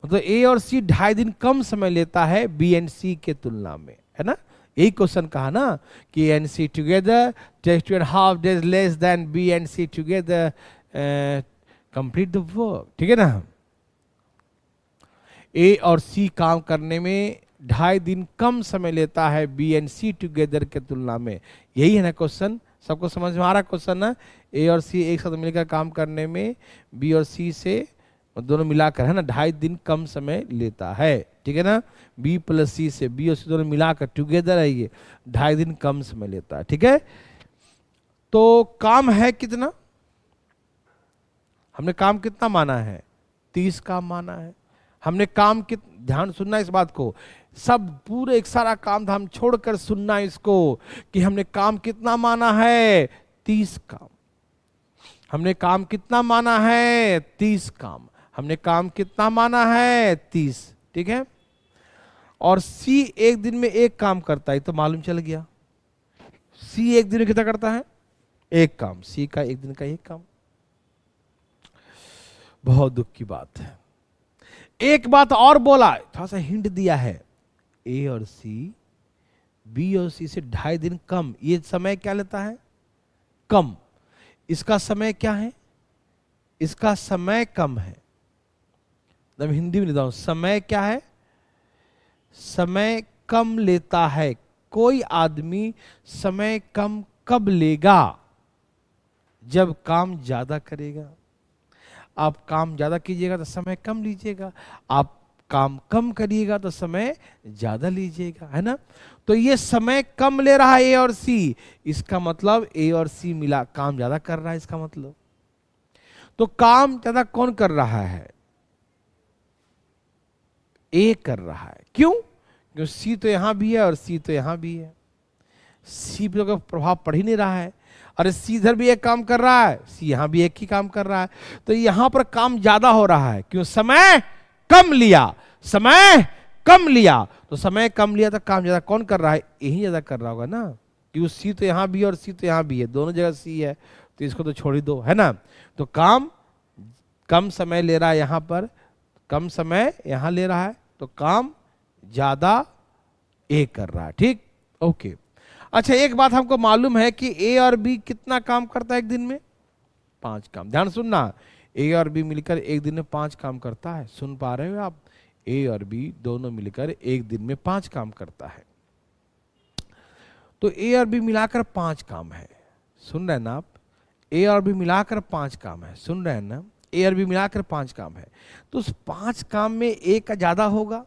मतलब ए और सी 2.5 दिन कम समय लेता है बी एंड सी के तुलना में, है ना। यही क्वेश्चन कहा ना कि A and C together takes 2.5 days less than B and C together complete the work. ठीक है ना। ए और सी काम करने में 2.5 दिन कम समय लेता है बी एंड सी टुगेदर के तुलना में। यही है ना क्वेश्चन, सबको समझ में आ रहा क्वेश्चन ना? ए और सी एक साथ मिलकर काम करने में बी और सी से दोनों मिलाकर, है ना, 2.5 दिन कम समय लेता है, ठीक है ना? बी प्लस सी से, बी और सी दोनों मिलाकर टुगेदर है, ये 2.5 दिन कम समय लेता है, ठीक है? तो काम है कितना? हमने काम कितना माना है? 30 काम माना है हमने। काम ध्यान सुनना इस बात को, सब पूरे एक सारा काम धाम छोड़कर सुनना इसको कि हमने काम कितना माना है? 30 काम। हमने काम कितना माना है? 30 काम। हमने काम कितना माना है? 30, ठीक है? और सी एक दिन में एक काम करता है, तो मालूम चल गया। सी एक दिन में कितना करता है? एक काम। सी का एक दिन का एक काम। बहुत दुख की बात है। एक बात और बोला, थोड़ा सा हिंट दिया है, ए और सी, बी और सी से 2.5 दिन कम। ये समय क्या लेता है? कम। इसका समय क्या है? इसका समय कम है। मैं हिंदी में लेता हूं, समय क्या है? समय कम लेता है। कोई आदमी समय कम कब लेगा? जब काम ज्यादा करेगा। आप काम ज्यादा कीजिएगा तो समय कम लीजिएगा, आप काम कम करिएगा तो समय ज्यादा लीजिएगा, है ना? तो ये समय कम ले रहा है ए और सी, इसका मतलब ए और सी मिला काम ज्यादा कर रहा है, इसका मतलब। तो काम ज्यादा कौन कर रहा है? ए कर रहा है। क्यों? क्योंकि सी तो यहां भी है और सी तो यहां भी है। सी पे तो प्रभाव पड़ ही नहीं रहा है। अरे सी इधर भी एक काम कर रहा है, सी यहां भी एक ही काम कर रहा है, तो यहां पर काम ज्यादा हो रहा है। क्यों? समय कम लिया। समय कम लिया तो समय कम लिया तो काम ज्यादा कौन कर रहा है? यही ज्यादा कर रहा होगा ना, क्योंकि सी तो यहां भी है और सी तो यहां भी है, दोनों जगह सी है, तो इसको तो छोड़ ही दो, है ना? तो काम कम समय ले रहा है, यहां पर कम समय यहां ले रहा है, तो काम ज्यादा ए कर रहा है, ठीक? ओके। अच्छा, एक बात हमको मालूम है कि ए और बी कितना काम करता है एक दिन में? 5 काम। ध्यान सुनना, ए और बी मिलकर एक दिन में 5 काम करता है। सुन पा रहे हो आप? ए और बी दोनों मिलकर एक दिन में 5 काम करता है। तो ए और बी मिलाकर 5 काम है। सुन रहे हैं ना आप? ए और बी मिलाकर 5 काम है। सुन रहे हैं ना? ए और बी मिलाकर 5 काम है। तो उस 5 काम में ए का ज्यादा होगा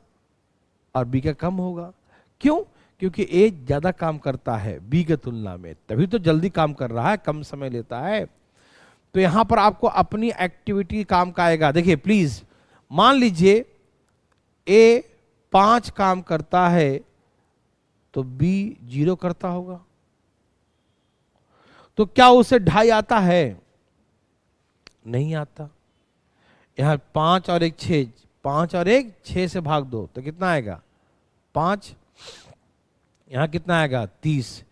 और बी का कम होगा। क्यों? क्योंकि ए ज्यादा काम करता है बी के तुलना में, तभी तो जल्दी काम कर रहा है, कम समय लेता है। तो यहां पर आपको अपनी एक्टिविटी काम का आएगा। देखिए प्लीज, मान लीजिए ए 5 काम करता है तो बी 0 करता होगा, तो क्या उसे 2.5 आता है? नहीं आता। यहां 5 और 1 6, 5 और 1 6 से भाग दो तो कितना आएगा? 5। यहां कितना आएगा? 30।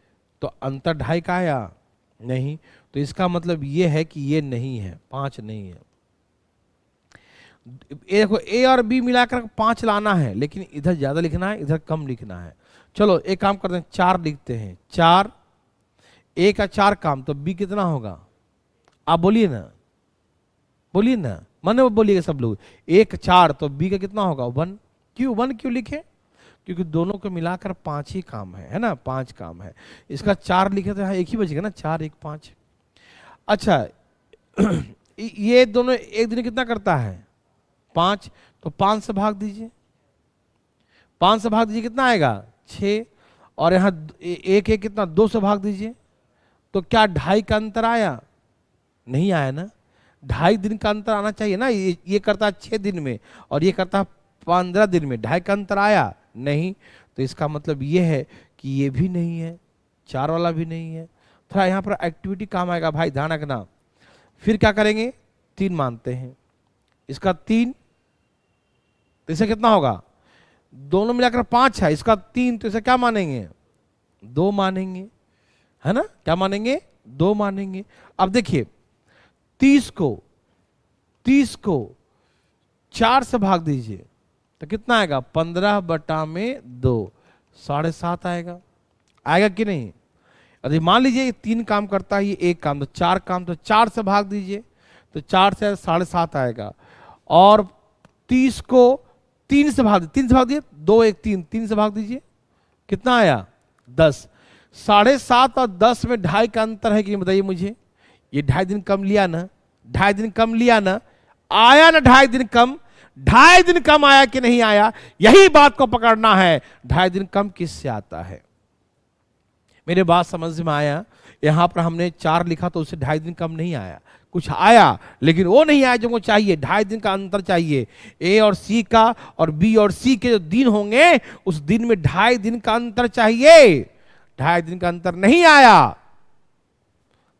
तो अंतर 2.5 का आया? नहीं। तो इसका मतलब ये है कि ये नहीं है, 5 नहीं है। देखो, ए और बी मिलाकर 5 लाना है, लेकिन इधर ज्यादा लिखना है, इधर कम लिखना है। चलो एक काम करते हैं, 4 लिखते हैं। 4, ए का 4 काम, तो बी कितना होगा? आप बोलिए ना, बोलिए ना, मन बोलिएगा सब लोग। 1 4 तो बी का कितना होगा? 1। क्यों 1 क्यों लिखे? क्योंकि दोनों को मिलाकर 5 ही काम है ना? 5 काम है। इसका 4 लिखे तो यहाँ एक ही बचेगा ना, 4 1 5। अच्छा ये दोनों एक दिन कितना करता है? 5। तो 5 से भाग दीजिए, 5 से भाग दीजिए, कितना आएगा? 6। और यहाँ एक एक कितना? 2 से भाग दीजिए, तो क्या 2.5 का अंतर आया? नहीं आया ना। 2.5 दिन का अंतर आना चाहिए ना। ये करता है 6 दिन में और ये करता है 15 दिन में, 2.5 का अंतर आया? नहीं। तो इसका मतलब ये है कि ये भी नहीं है, 4 वाला भी नहीं है। थोड़ा यहाँ पर एक्टिविटी काम आएगा भाई, ध्यान रखना। फिर क्या करेंगे? 3 मानते हैं, इसका 3, तो इसे कितना होगा? दोनों मिलाकर 5 है, इसका 3, तो इसे क्या मानेंगे? 2 मानेंगे, है ना? क्या मानेंगे? 2 मानेंगे। अब देखिए 30 को 4 से भाग दीजिए तो कितना आएगा? 15/2, 7.5 आएगा। आएगा कि नहीं? यदि मान लीजिए 3 काम करता है, ये 1 काम, तो 4 काम, तो 4 से भाग दीजिए तो 4 से 7.5 आएगा। और 30 को 3 से भाग, 3 से भाग दिए, 2 1 3, 3 से भाग दीजिए, कितना आया 10। 7.5 और 10 में 2.5 का अंतर है कि नहीं बताइए मुझे। ये 2.5 दिन कम लिया ना, 2.5 दिन कम लिया ना, आया ना 2.5 दिन कम, 2.5 दिन कम आया कि नहीं आया, यही बात को पकड़ना है। 2.5 दिन कम किससे आता है, मेरे बात समझ में आया। यहां पर हमने 4 लिखा तो उससे 2.5 दिन कम नहीं आया, कुछ आया लेकिन वो नहीं आया जो को चाहिए, 2.5 दिन का अंतर चाहिए। ए और सी का और बी और सी के जो दिन होंगे उस दिन में 2.5 दिन का अंतर चाहिए, 2.5 दिन का अंतर नहीं आया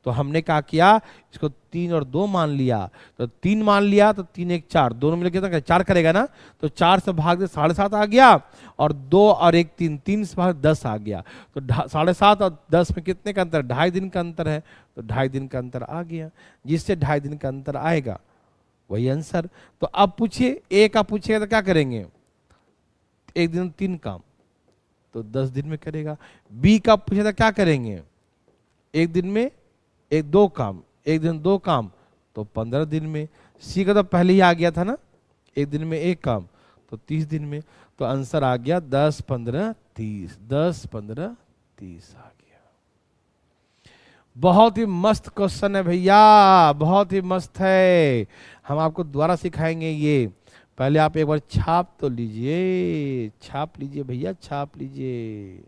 तो हमने क्या किया, इसको 3 और 2 मान लिया। तो 3 मान लिया तो 3 1 4, दोनों मिलकर कितना 4 करेगा ना, तो 4 से भाग दे 7.5 आ गया, और 2 और 1 3, 3 से भाग 10 आ गया। तो 7.5 और 10 में कितने का अंतर, 2.5 दिन का अंतर है, तो 2.5 दिन का अंतर आ गया, जिससे 2.5 दिन का अंतर आएगा वही आंसर। तो अब पूछिए, ए का पूछिएगा तो क्या करेंगे, एक दिन 3 काम तो 10 दिन में करेगा। बी का पूछेगा क्या करेंगे, एक दिन में 2 काम, एक दिन 2 काम तो 15 दिन में। सी का तो पहले ही आ गया था ना, एक दिन में 1 काम तो 30 दिन में। तो आंसर आ गया 10 15 30, 10 15 30 आ गया। बहुत ही मस्त क्वेश्चन है भैया, बहुत ही मस्त है। हम आपको दोबारा सिखाएंगे ये, पहले आप एक बार छाप तो लीजिए, छाप लीजिए भैया, छाप लीजिए।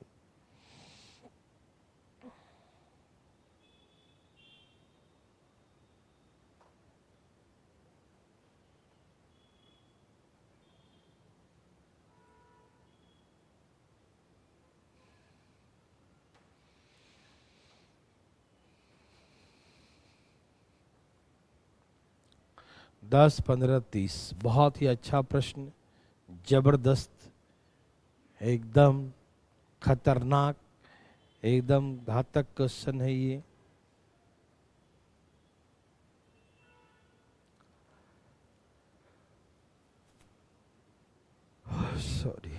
दस 15 30, बहुत ही अच्छा प्रश्न, जबरदस्त, एकदम खतरनाक, एकदम घातक क्वेश्चन है ये। सॉरी,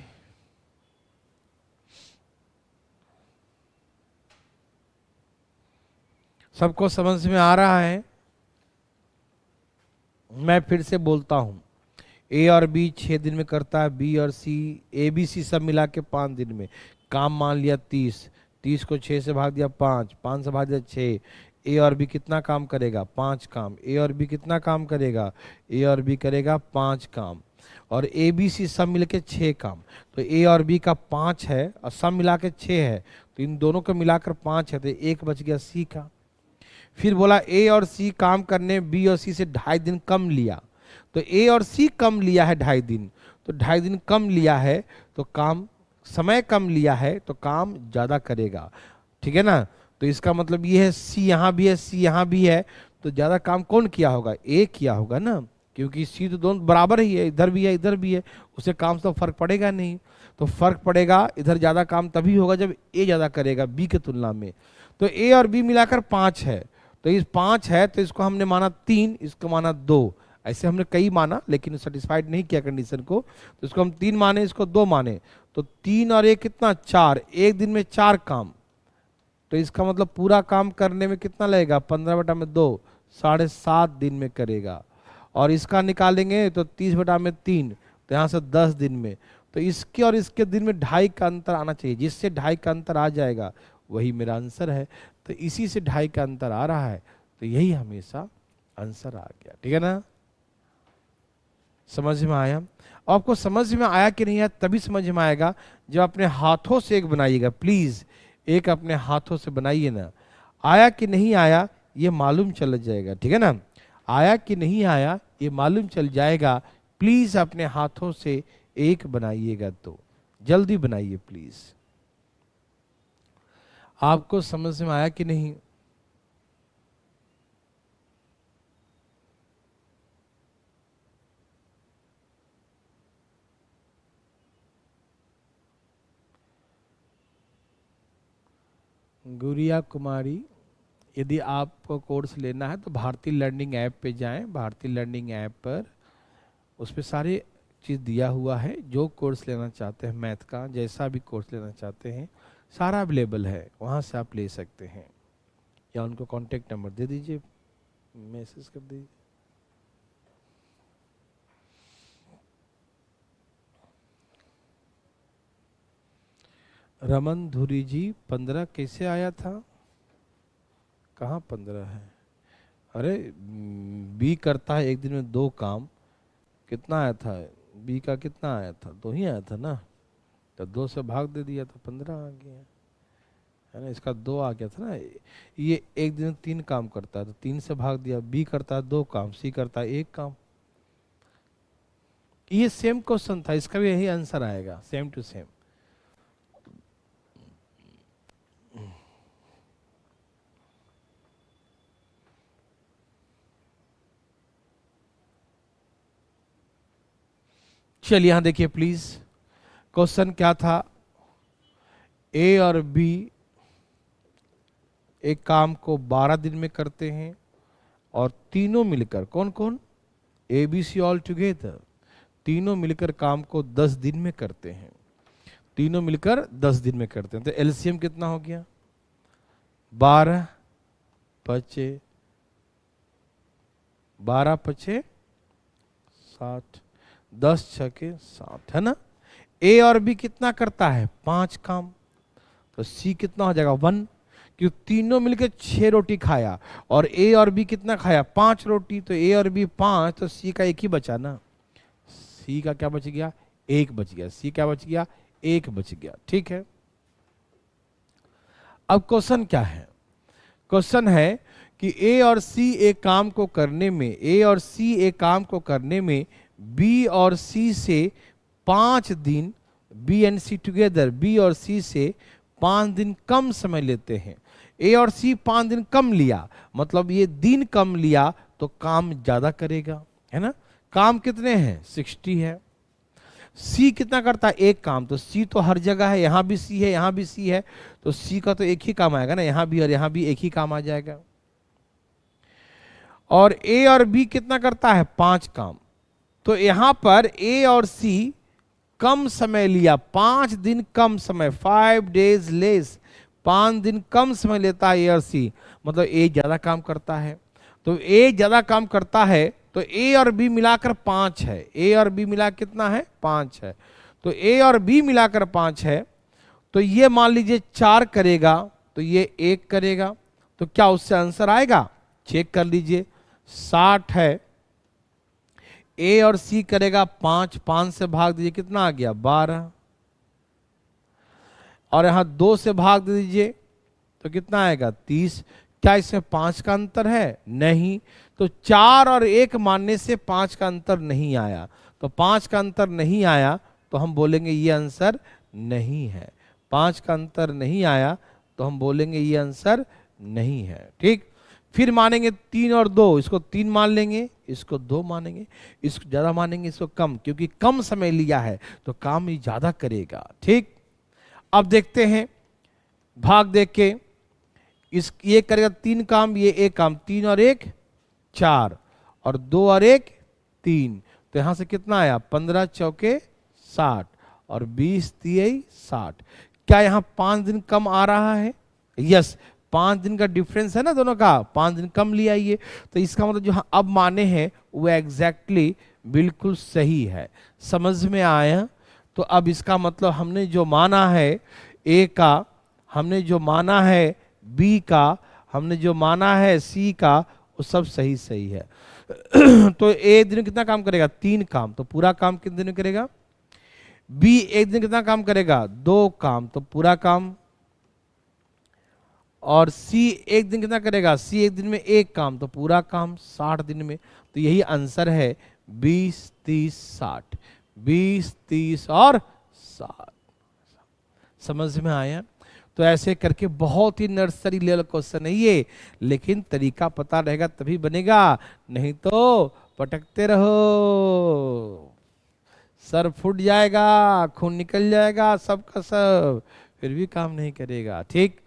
सबको समझ में आ रहा है? मैं फिर से बोलता हूं, ए और बी 6 दिन में करता है, बी और सी, ए बी सी सब मिला के 5 दिन में। काम मान लिया 30, 30 को 6 से भाग दिया 5, 5 से भाग दिया 6। ए और बी कितना काम करेगा, 5 काम। ए और बी कितना काम करेगा, ए और बी करेगा 5 काम, और ए बी सी सब मिल के 6 काम। तो ए और बी का 5 है और सब मिला के 6 है, तो इन दोनों को मिलाकर 5 है, तो एक बच गया सी का। फिर बोला ए और सी काम करने बी और सी से 2.5 दिन कम लिया, तो ए और सी कम लिया है 2.5 दिन, तो 2.5 दिन कम लिया है तो काम, समय कम लिया है तो काम ज्यादा करेगा, ठीक है ना। तो इसका मतलब ये है सी यहाँ भी है, सी यहाँ भी है, तो ज्यादा काम कौन किया होगा, ए किया होगा ना, क्योंकि सी तो दोनों बराबर ही है, इधर भी है इधर भी है, उसे काम से तो फर्क पड़ेगा नहीं। तो फर्क पड़ेगा, इधर ज्यादा काम तभी होगा जब ए ज्यादा करेगा बी के तुलना में। तो ए और बी मिलाकर 5 है, तो इस 5 है तो इसको हमने माना 3, इसको माना 2, ऐसे हमने कई माना लेकिन सेटिस्फाइड नहीं किया कंडीशन को, तो इसको हम 3 माने, इसको 2 माने, तो 3 और 1 कितना 4, एक दिन में 4 काम, तो इसका मतलब पूरा काम करने में कितना लगेगा, 15/2, 7.5 दिन में करेगा। और इसका निकालेंगे तो 30/3, तो यहाँ से 10 दिन में। तो इसके और इसके दिन में 2.5 का अंतर आना चाहिए, जिससे 2.5 का अंतर आ जाएगा वही मेरा आंसर है। तो इसी से 2.5 का अंतर आ रहा है, तो यही हमेशा आंसर आ गया, ठीक है ना। समझ में आया? आपको समझ में आया कि नहीं आया, तभी समझ में आएगा जब अपने हाथों से एक बनाइएगा, प्लीज एक अपने हाथों से बनाइए ना। आया कि नहीं आया ये मालूम चल जाएगा, ठीक है ना। आया कि नहीं आया ये मालूम चल जाएगा, प्लीज अपने हाथों से एक बनाइएगा, तो जल्दी बनाइए प्लीज। आपको समझ में आया कि नहीं? गुड़िया कुमारी, यदि आपको कोर्स लेना है तो भारतीय लर्निंग ऐप पे जाएं, भारतीय लर्निंग ऐप पर उस पर सारे चीज़ दिया हुआ है, जो कोर्स लेना चाहते हैं मैथ का, जैसा भी कोर्स लेना चाहते हैं सारा अवेलेबल है, वहाँ से आप ले सकते हैं, या उनको कॉन्टेक्ट नंबर दे दीजिए, मैसेज कर दीजिए। रमन धुरी जी 15 कैसे आया था? कहाँ 15 है? अरे बी करता है एक दिन में 2 काम, कितना आया था? बी का कितना आया था? 2 ही आया था ना, तो 2 से भाग दे दिया तो 15 आ गया, है ना। इसका 2 आ गया था ना। ये एक दिन में 3 काम करता है तो 3 से भाग दिया। बी करता है 2 काम, सी करता है 1 काम। ये सेम क्वेश्चन था, इसका भी यही आंसर आएगा, सेम टू सेम। चलिए यहां देखिए प्लीज, क्वेश्चन क्या था? ए और बी एक काम को 12 दिन में करते हैं और तीनों मिलकर, कौन कौन? A B C all together, तीनों मिलकर काम को 10 दिन में करते हैं। तीनों मिलकर 10 दिन में करते हैं तो एलसीएम कितना हो गया? 12 पचे 12 पचे 60, 10 छके 60, है ना। ए और बी कितना करता है? 5 काम, तो सी कितना हो जाएगा? 1, क्यों तीनों मिलकर 6 रोटी खाया और ए और बी कितना खाया? 5 रोटी, तो ए और बी 5, तो सी का 1 ही बचा ना। सी का क्या बच गया? 1 बच गया। सी क्या बच गया? 1 बच गया, ठीक है। अब क्वेश्चन क्या है? क्वेश्चन है कि ए और सी एक काम को करने में, ए और सी एक काम को करने में बी और सी से 5 दिन, B and C together, B और सी से 5 दिन कम समय लेते हैं। ए और सी 5 दिन कम लिया, मतलब ये दिन कम लिया तो काम ज्यादा करेगा, है ना। काम कितने हैं? 60 है। सी कितना करता है? 1 काम, तो सी तो हर जगह है, यहां भी सी है, यहां भी सी है, तो सी का तो 1 ही काम आएगा ना, यहां भी और यहां भी 1 ही काम आ जाएगा। और ए और बी कितना करता है? 5 काम, तो यहां पर ए और सी कम समय लिया, 5 दिन कम समय, 5 days लेस, 5 दिन कम समय लेता है ए और सी, मतलब ए ज्यादा काम करता है। तो ए ज्यादा काम करता है तो ए और बी मिलाकर 5 है। ए और बी मिला कितना है? 5 है। तो ए और बी मिलाकर 5 है, तो ये मान लीजिए 4 करेगा, तो ये 1 करेगा, तो क्या उससे आंसर आएगा? चेक कर लीजिए, 60 है। ए और सी करेगा 5, 5 से भाग दीजिए, कितना आ गया? 12, और यहां 2 से भाग दे दीजिए तो कितना आएगा? 30। क्या इसमें 5 का अंतर है? नहीं। तो 4 और 1 मानने से 5 का अंतर नहीं आया, तो 5 का अंतर नहीं आया तो हम बोलेंगे ये आंसर नहीं है। 5 का अंतर नहीं आया तो हम बोलेंगे ये आंसर नहीं है, ठीक। फिर मानेंगे 3 और 2, इसको 3 मान लेंगे, इसको 2 मानेंगे, इसको ज्यादा मानेंगे, इसको कम, क्योंकि कम समय लिया है तो काम ही ज्यादा करेगा, ठीक। अब देखते हैं भाग देख के, इस ये करेगा 3 काम, ये 1 काम, 3 और 1 4, और 2 और 1 3, तो यहां से कितना आया? 15 चौके 60 और 20 तिये 60। क्या यहां 5 दिन कम आ रहा है? यस, 5 दिन का डिफरेंस है ना दोनों का, 5 दिन कम लिया ये, तो इसका मतलब जो अब माने हैं वो एग्जैक्टली बिल्कुल सही है। समझ में आया? तो अब इसका मतलब हमने जो माना है ए का, हमने जो माना है बी का, हमने जो माना है सी का, वो सब सही सही है। तो ए दिन कितना काम करेगा? 3 काम, तो पूरा काम कितने दिन में करेगा? बी एक दिन कितना काम करेगा? 2 काम, तो पूरा काम। और सी एक दिन कितना करेगा? सी एक दिन में 1 काम, तो पूरा काम 60 दिन में। तो यही आंसर है 20 30 60, 20 30 और 60। समझ में आया? तो ऐसे करके बहुत ही नर्सरी लेवल क्वेश्चन है ये, लेकिन तरीका पता रहेगा तभी बनेगा, नहीं तो पटकते रहो, सर फूट जाएगा, खून निकल जाएगा सबका सब, फिर भी काम नहीं करेगा, ठीक।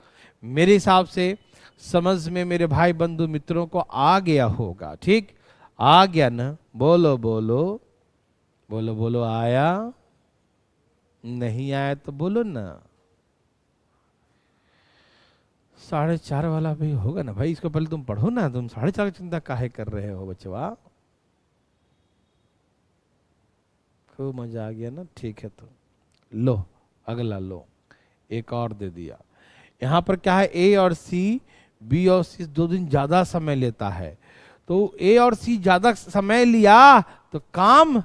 मेरे हिसाब से समझ में मेरे भाई बंधु मित्रों को आ गया होगा, ठीक। आ गया ना? बोलो बोलो बोलो बोलो, आया? नहीं आया तो बोलो ना। 4:30 वाला भी होगा ना भाई, इसको पहले तुम पढ़ो ना, तुम 4:30 की चिंता काहे कर रहे हो बच्चवा? खूब मजा आ गया ना, ठीक है। तो लो अगला लो, एक और दे दिया। यहाँ पर क्या है, ए और सी, बी और सी 2 दिन ज्यादा समय लेता है, तो ए और सी ज्यादा समय लिया तो काम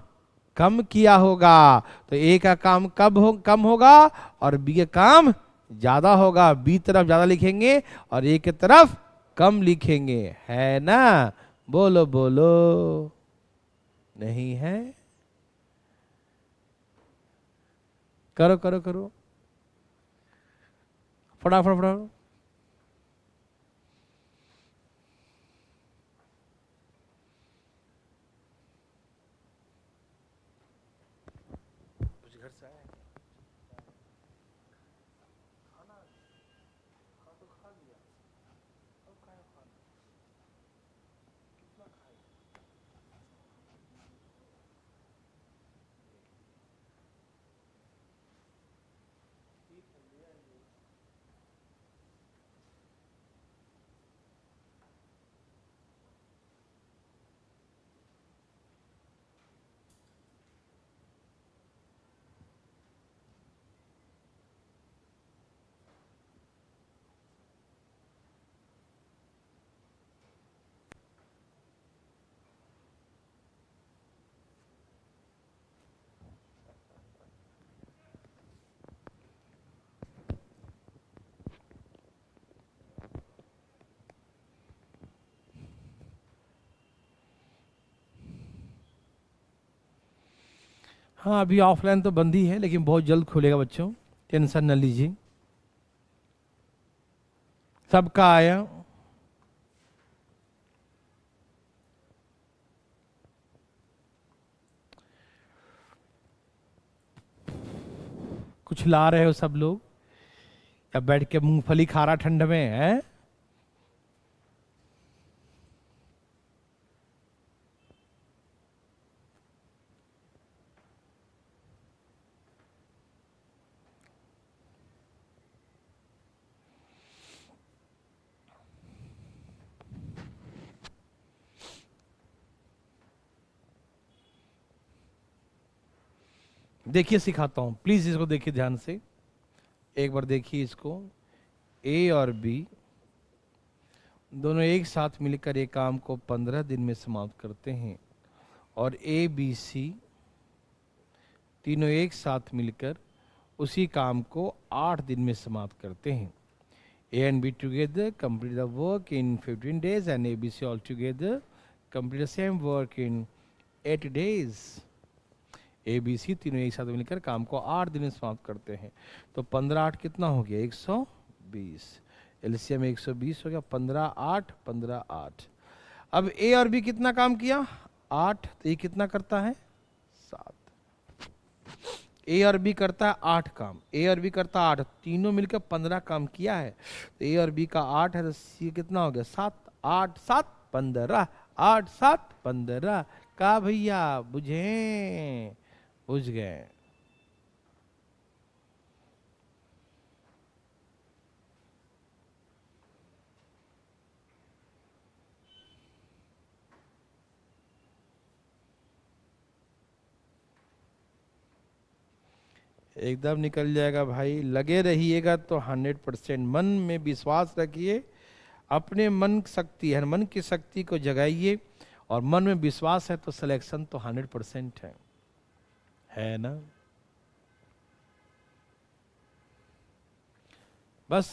कम किया होगा, तो ए का काम कम होगा और बी का काम ज्यादा होगा। बी तरफ ज्यादा लिखेंगे और ए की तरफ कम लिखेंगे, है ना? बोलो बोलो, नहीं है? करो करो करो, फटाफट फटाफट। हाँ, अभी ऑफलाइन तो बंद ही है, लेकिन बहुत जल्द खुलेगा बच्चों, टेंशन न लीजिए। सबका आया? कुछ ला रहे हो सब लोग, या बैठ के मूंगफली खा रहा ठंड में है? देखिए सिखाता हूं, प्लीज इसको देखिए ध्यान से, एक बार देखिए इसको। ए और बी दोनों एक साथ मिलकर एक काम को 15 दिन में समाप्त करते हैं, और ए बी सी तीनों एक साथ मिलकर उसी काम को 8 दिन में समाप्त करते हैं। A and B together complete the work in 15 days and A B C all together complete the same work in 8 days। A B C तीनों एक साथ मिलकर काम को 8 दिन में समाप्त करते हैं। तो 15 8 कितना हो गया? 120। एलसीएम 120 हो गया। 15 8 15 8। अब ए और बी कितना काम किया? 8। तो ये कितना करता है? 7। ए और बी करता है 8 काम, ए और बी करता है 8, तीनों मिलकर 15 काम किया है। तो ए और बी का 8 है, तो सी कितना हो गया? 7। 8 7 15। 8 7 15। का भैया बुझे? बुझ गए। एकदम निकल जाएगा भाई, लगे रहिएगा तो 100%। मन में विश्वास रखिए, अपने मन शक्ति है, मन की शक्ति को जगाइए, और मन में विश्वास है तो सिलेक्शन तो 100% है ना? बस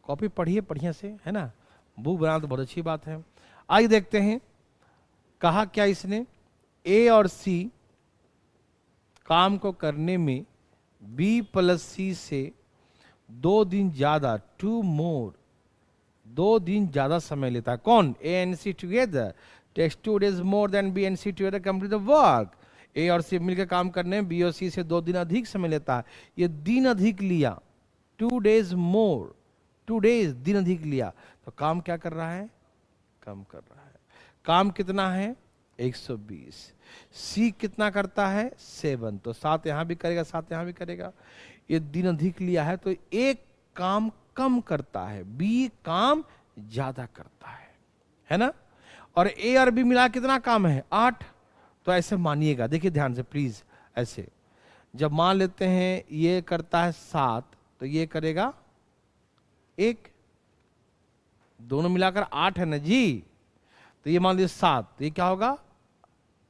कॉपी पढ़िए बढ़िया से, है ना? बुक बनाना तो बहुत अच्छी बात है। आइए देखते हैं, कहा क्या इसने? ए और सी काम को करने में बी प्लस सी से 2 दिन ज्यादा, 2 मोर, 2 दिन ज्यादा समय लेता है। कौन? A and C together takes 2 days more than B and C together complete the work. A और सी मिलकर काम करने में बी और सी से 2 दिन अधिक समय लेता है। ये दिन अधिक लिया, 2 days मोर, 2 days दिन अधिक लिया, तो काम क्या कर रहा है? कम कर रहा है। काम कितना है? 120। सी कितना करता है? 7। तो 7 यहां भी करेगा, 7 यहां भी करेगा। ये दिन अधिक लिया है, तो एक काम कम करता है, बी काम ज्यादा करता है ना? और ए और बी मिला कितना काम है? 8। तो ऐसे मानिएगा, देखिए ध्यान से प्लीज। ऐसे जब मान लेते हैं ये करता है 7, तो तो ये करेगा 1, दोनों मिलाकर 8 है ना जी, तो ये मान लीजिए 7, तो ये क्या होगा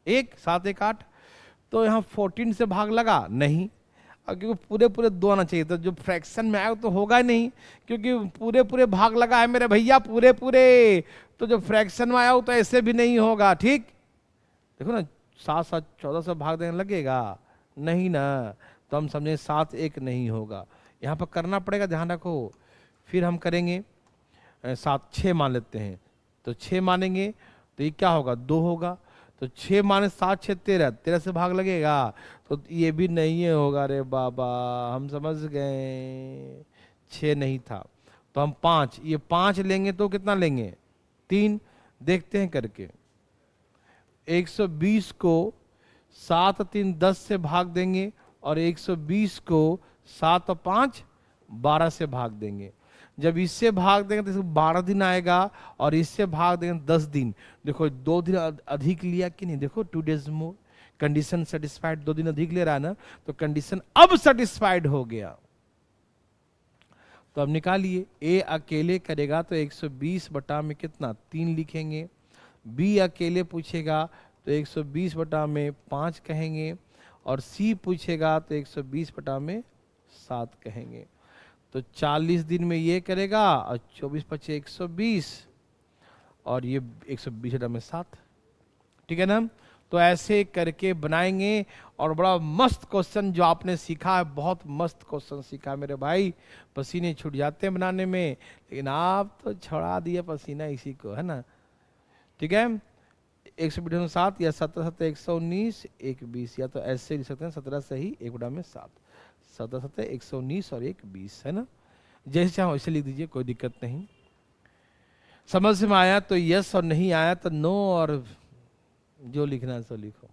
1, 7 1 8। तो यहाँ 14 से भाग लगा नहीं, और क्योंकि पूरे पूरे 2 आना चाहिए, तो जो फ्रैक्शन में आया तो होगा ही नहीं, क्योंकि पूरे पूरे भाग लगा है मेरे भैया, पूरे पूरे, तो जो फ्रैक्शन में आया हो तो ऐसे भी नहीं होगा। ठीक, देखो ना 7 7 14 से भाग देने लगेगा नहीं ना, तो हम समझे 7 1 नहीं होगा, यहाँ पर करना पड़ेगा, ध्यान रखो। फिर हम करेंगे 7 6 मान लेते हैं, तो 6 मानेंगे तो ये क्या होगा 2 होगा, तो 6 माने 7 6 13, 13 से भाग लगेगा, तो ये भी नहीं होगा रे बाबा, हम समझ गए 6 नहीं था, तो हम 5, ये 5 लेंगे तो कितना लेंगे 3, देखते हैं करके। 120 को 7 3 10 से भाग देंगे, और 120 को 7 और 5 12 से भाग देंगे। जब इससे भाग देंगे तो 12 दिन आएगा, और इससे भाग देंगे 10 दिन। देखो 2 दिन अधिक लिया कि नहीं, देखो 2 days मोर, कंडीशन सेटिस्फाइड, 2 दिन अधिक ले रहा है ना, तो कंडीशन अब सेटिस्फाइड हो गया। तो अब निकालिए, ए अकेले करेगा तो 120 बटा में कितना 3 लिखेंगे, बी अकेले पूछेगा तो 120 बटा में 5 कहेंगे, और सी पूछेगा तो 120 बटा में 7 कहेंगे। तो 40 दिन में ये करेगा, और 24 पचे 120, और ये 120 बटा में 7, ठीक है ना। तो ऐसे करके बनाएंगे, और बड़ा मस्त क्वेश्चन जो आपने सीखा है, बहुत मस्त क्वेश्चन सीखा मेरे भाई, पसीने छूट जाते हैं बनाने में, लेकिन आप तो छुड़ा दिए पसीना इसी को, है ना। ठीक है, 120 या 17 7 119 1 20, या तो ऐसे लिख सकते हैं 17 सही 1 बटा में 7, 17 7 119 और 1 20, है ना। जैसे चाहो वैसे लिख दीजिए, कोई दिक्कत नहीं। समझ में आया तो यस, और नहीं आया तो नो, और जो लिखना है सो लिखो।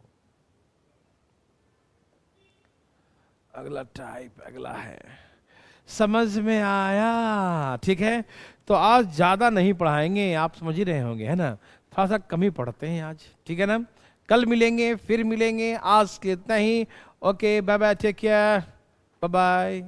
अगला टाइप, अगला है समझ में आया, ठीक है। तो आज ज्यादा नहीं पढ़ाएंगे, आप समझ ही रहे होंगे, है ना, थोड़ा सा कम ही पढ़ते हैं आज, ठीक है ना। कल मिलेंगे, फिर मिलेंगे, आज के इतना ही। Okay, bye bye, take care, bye bye.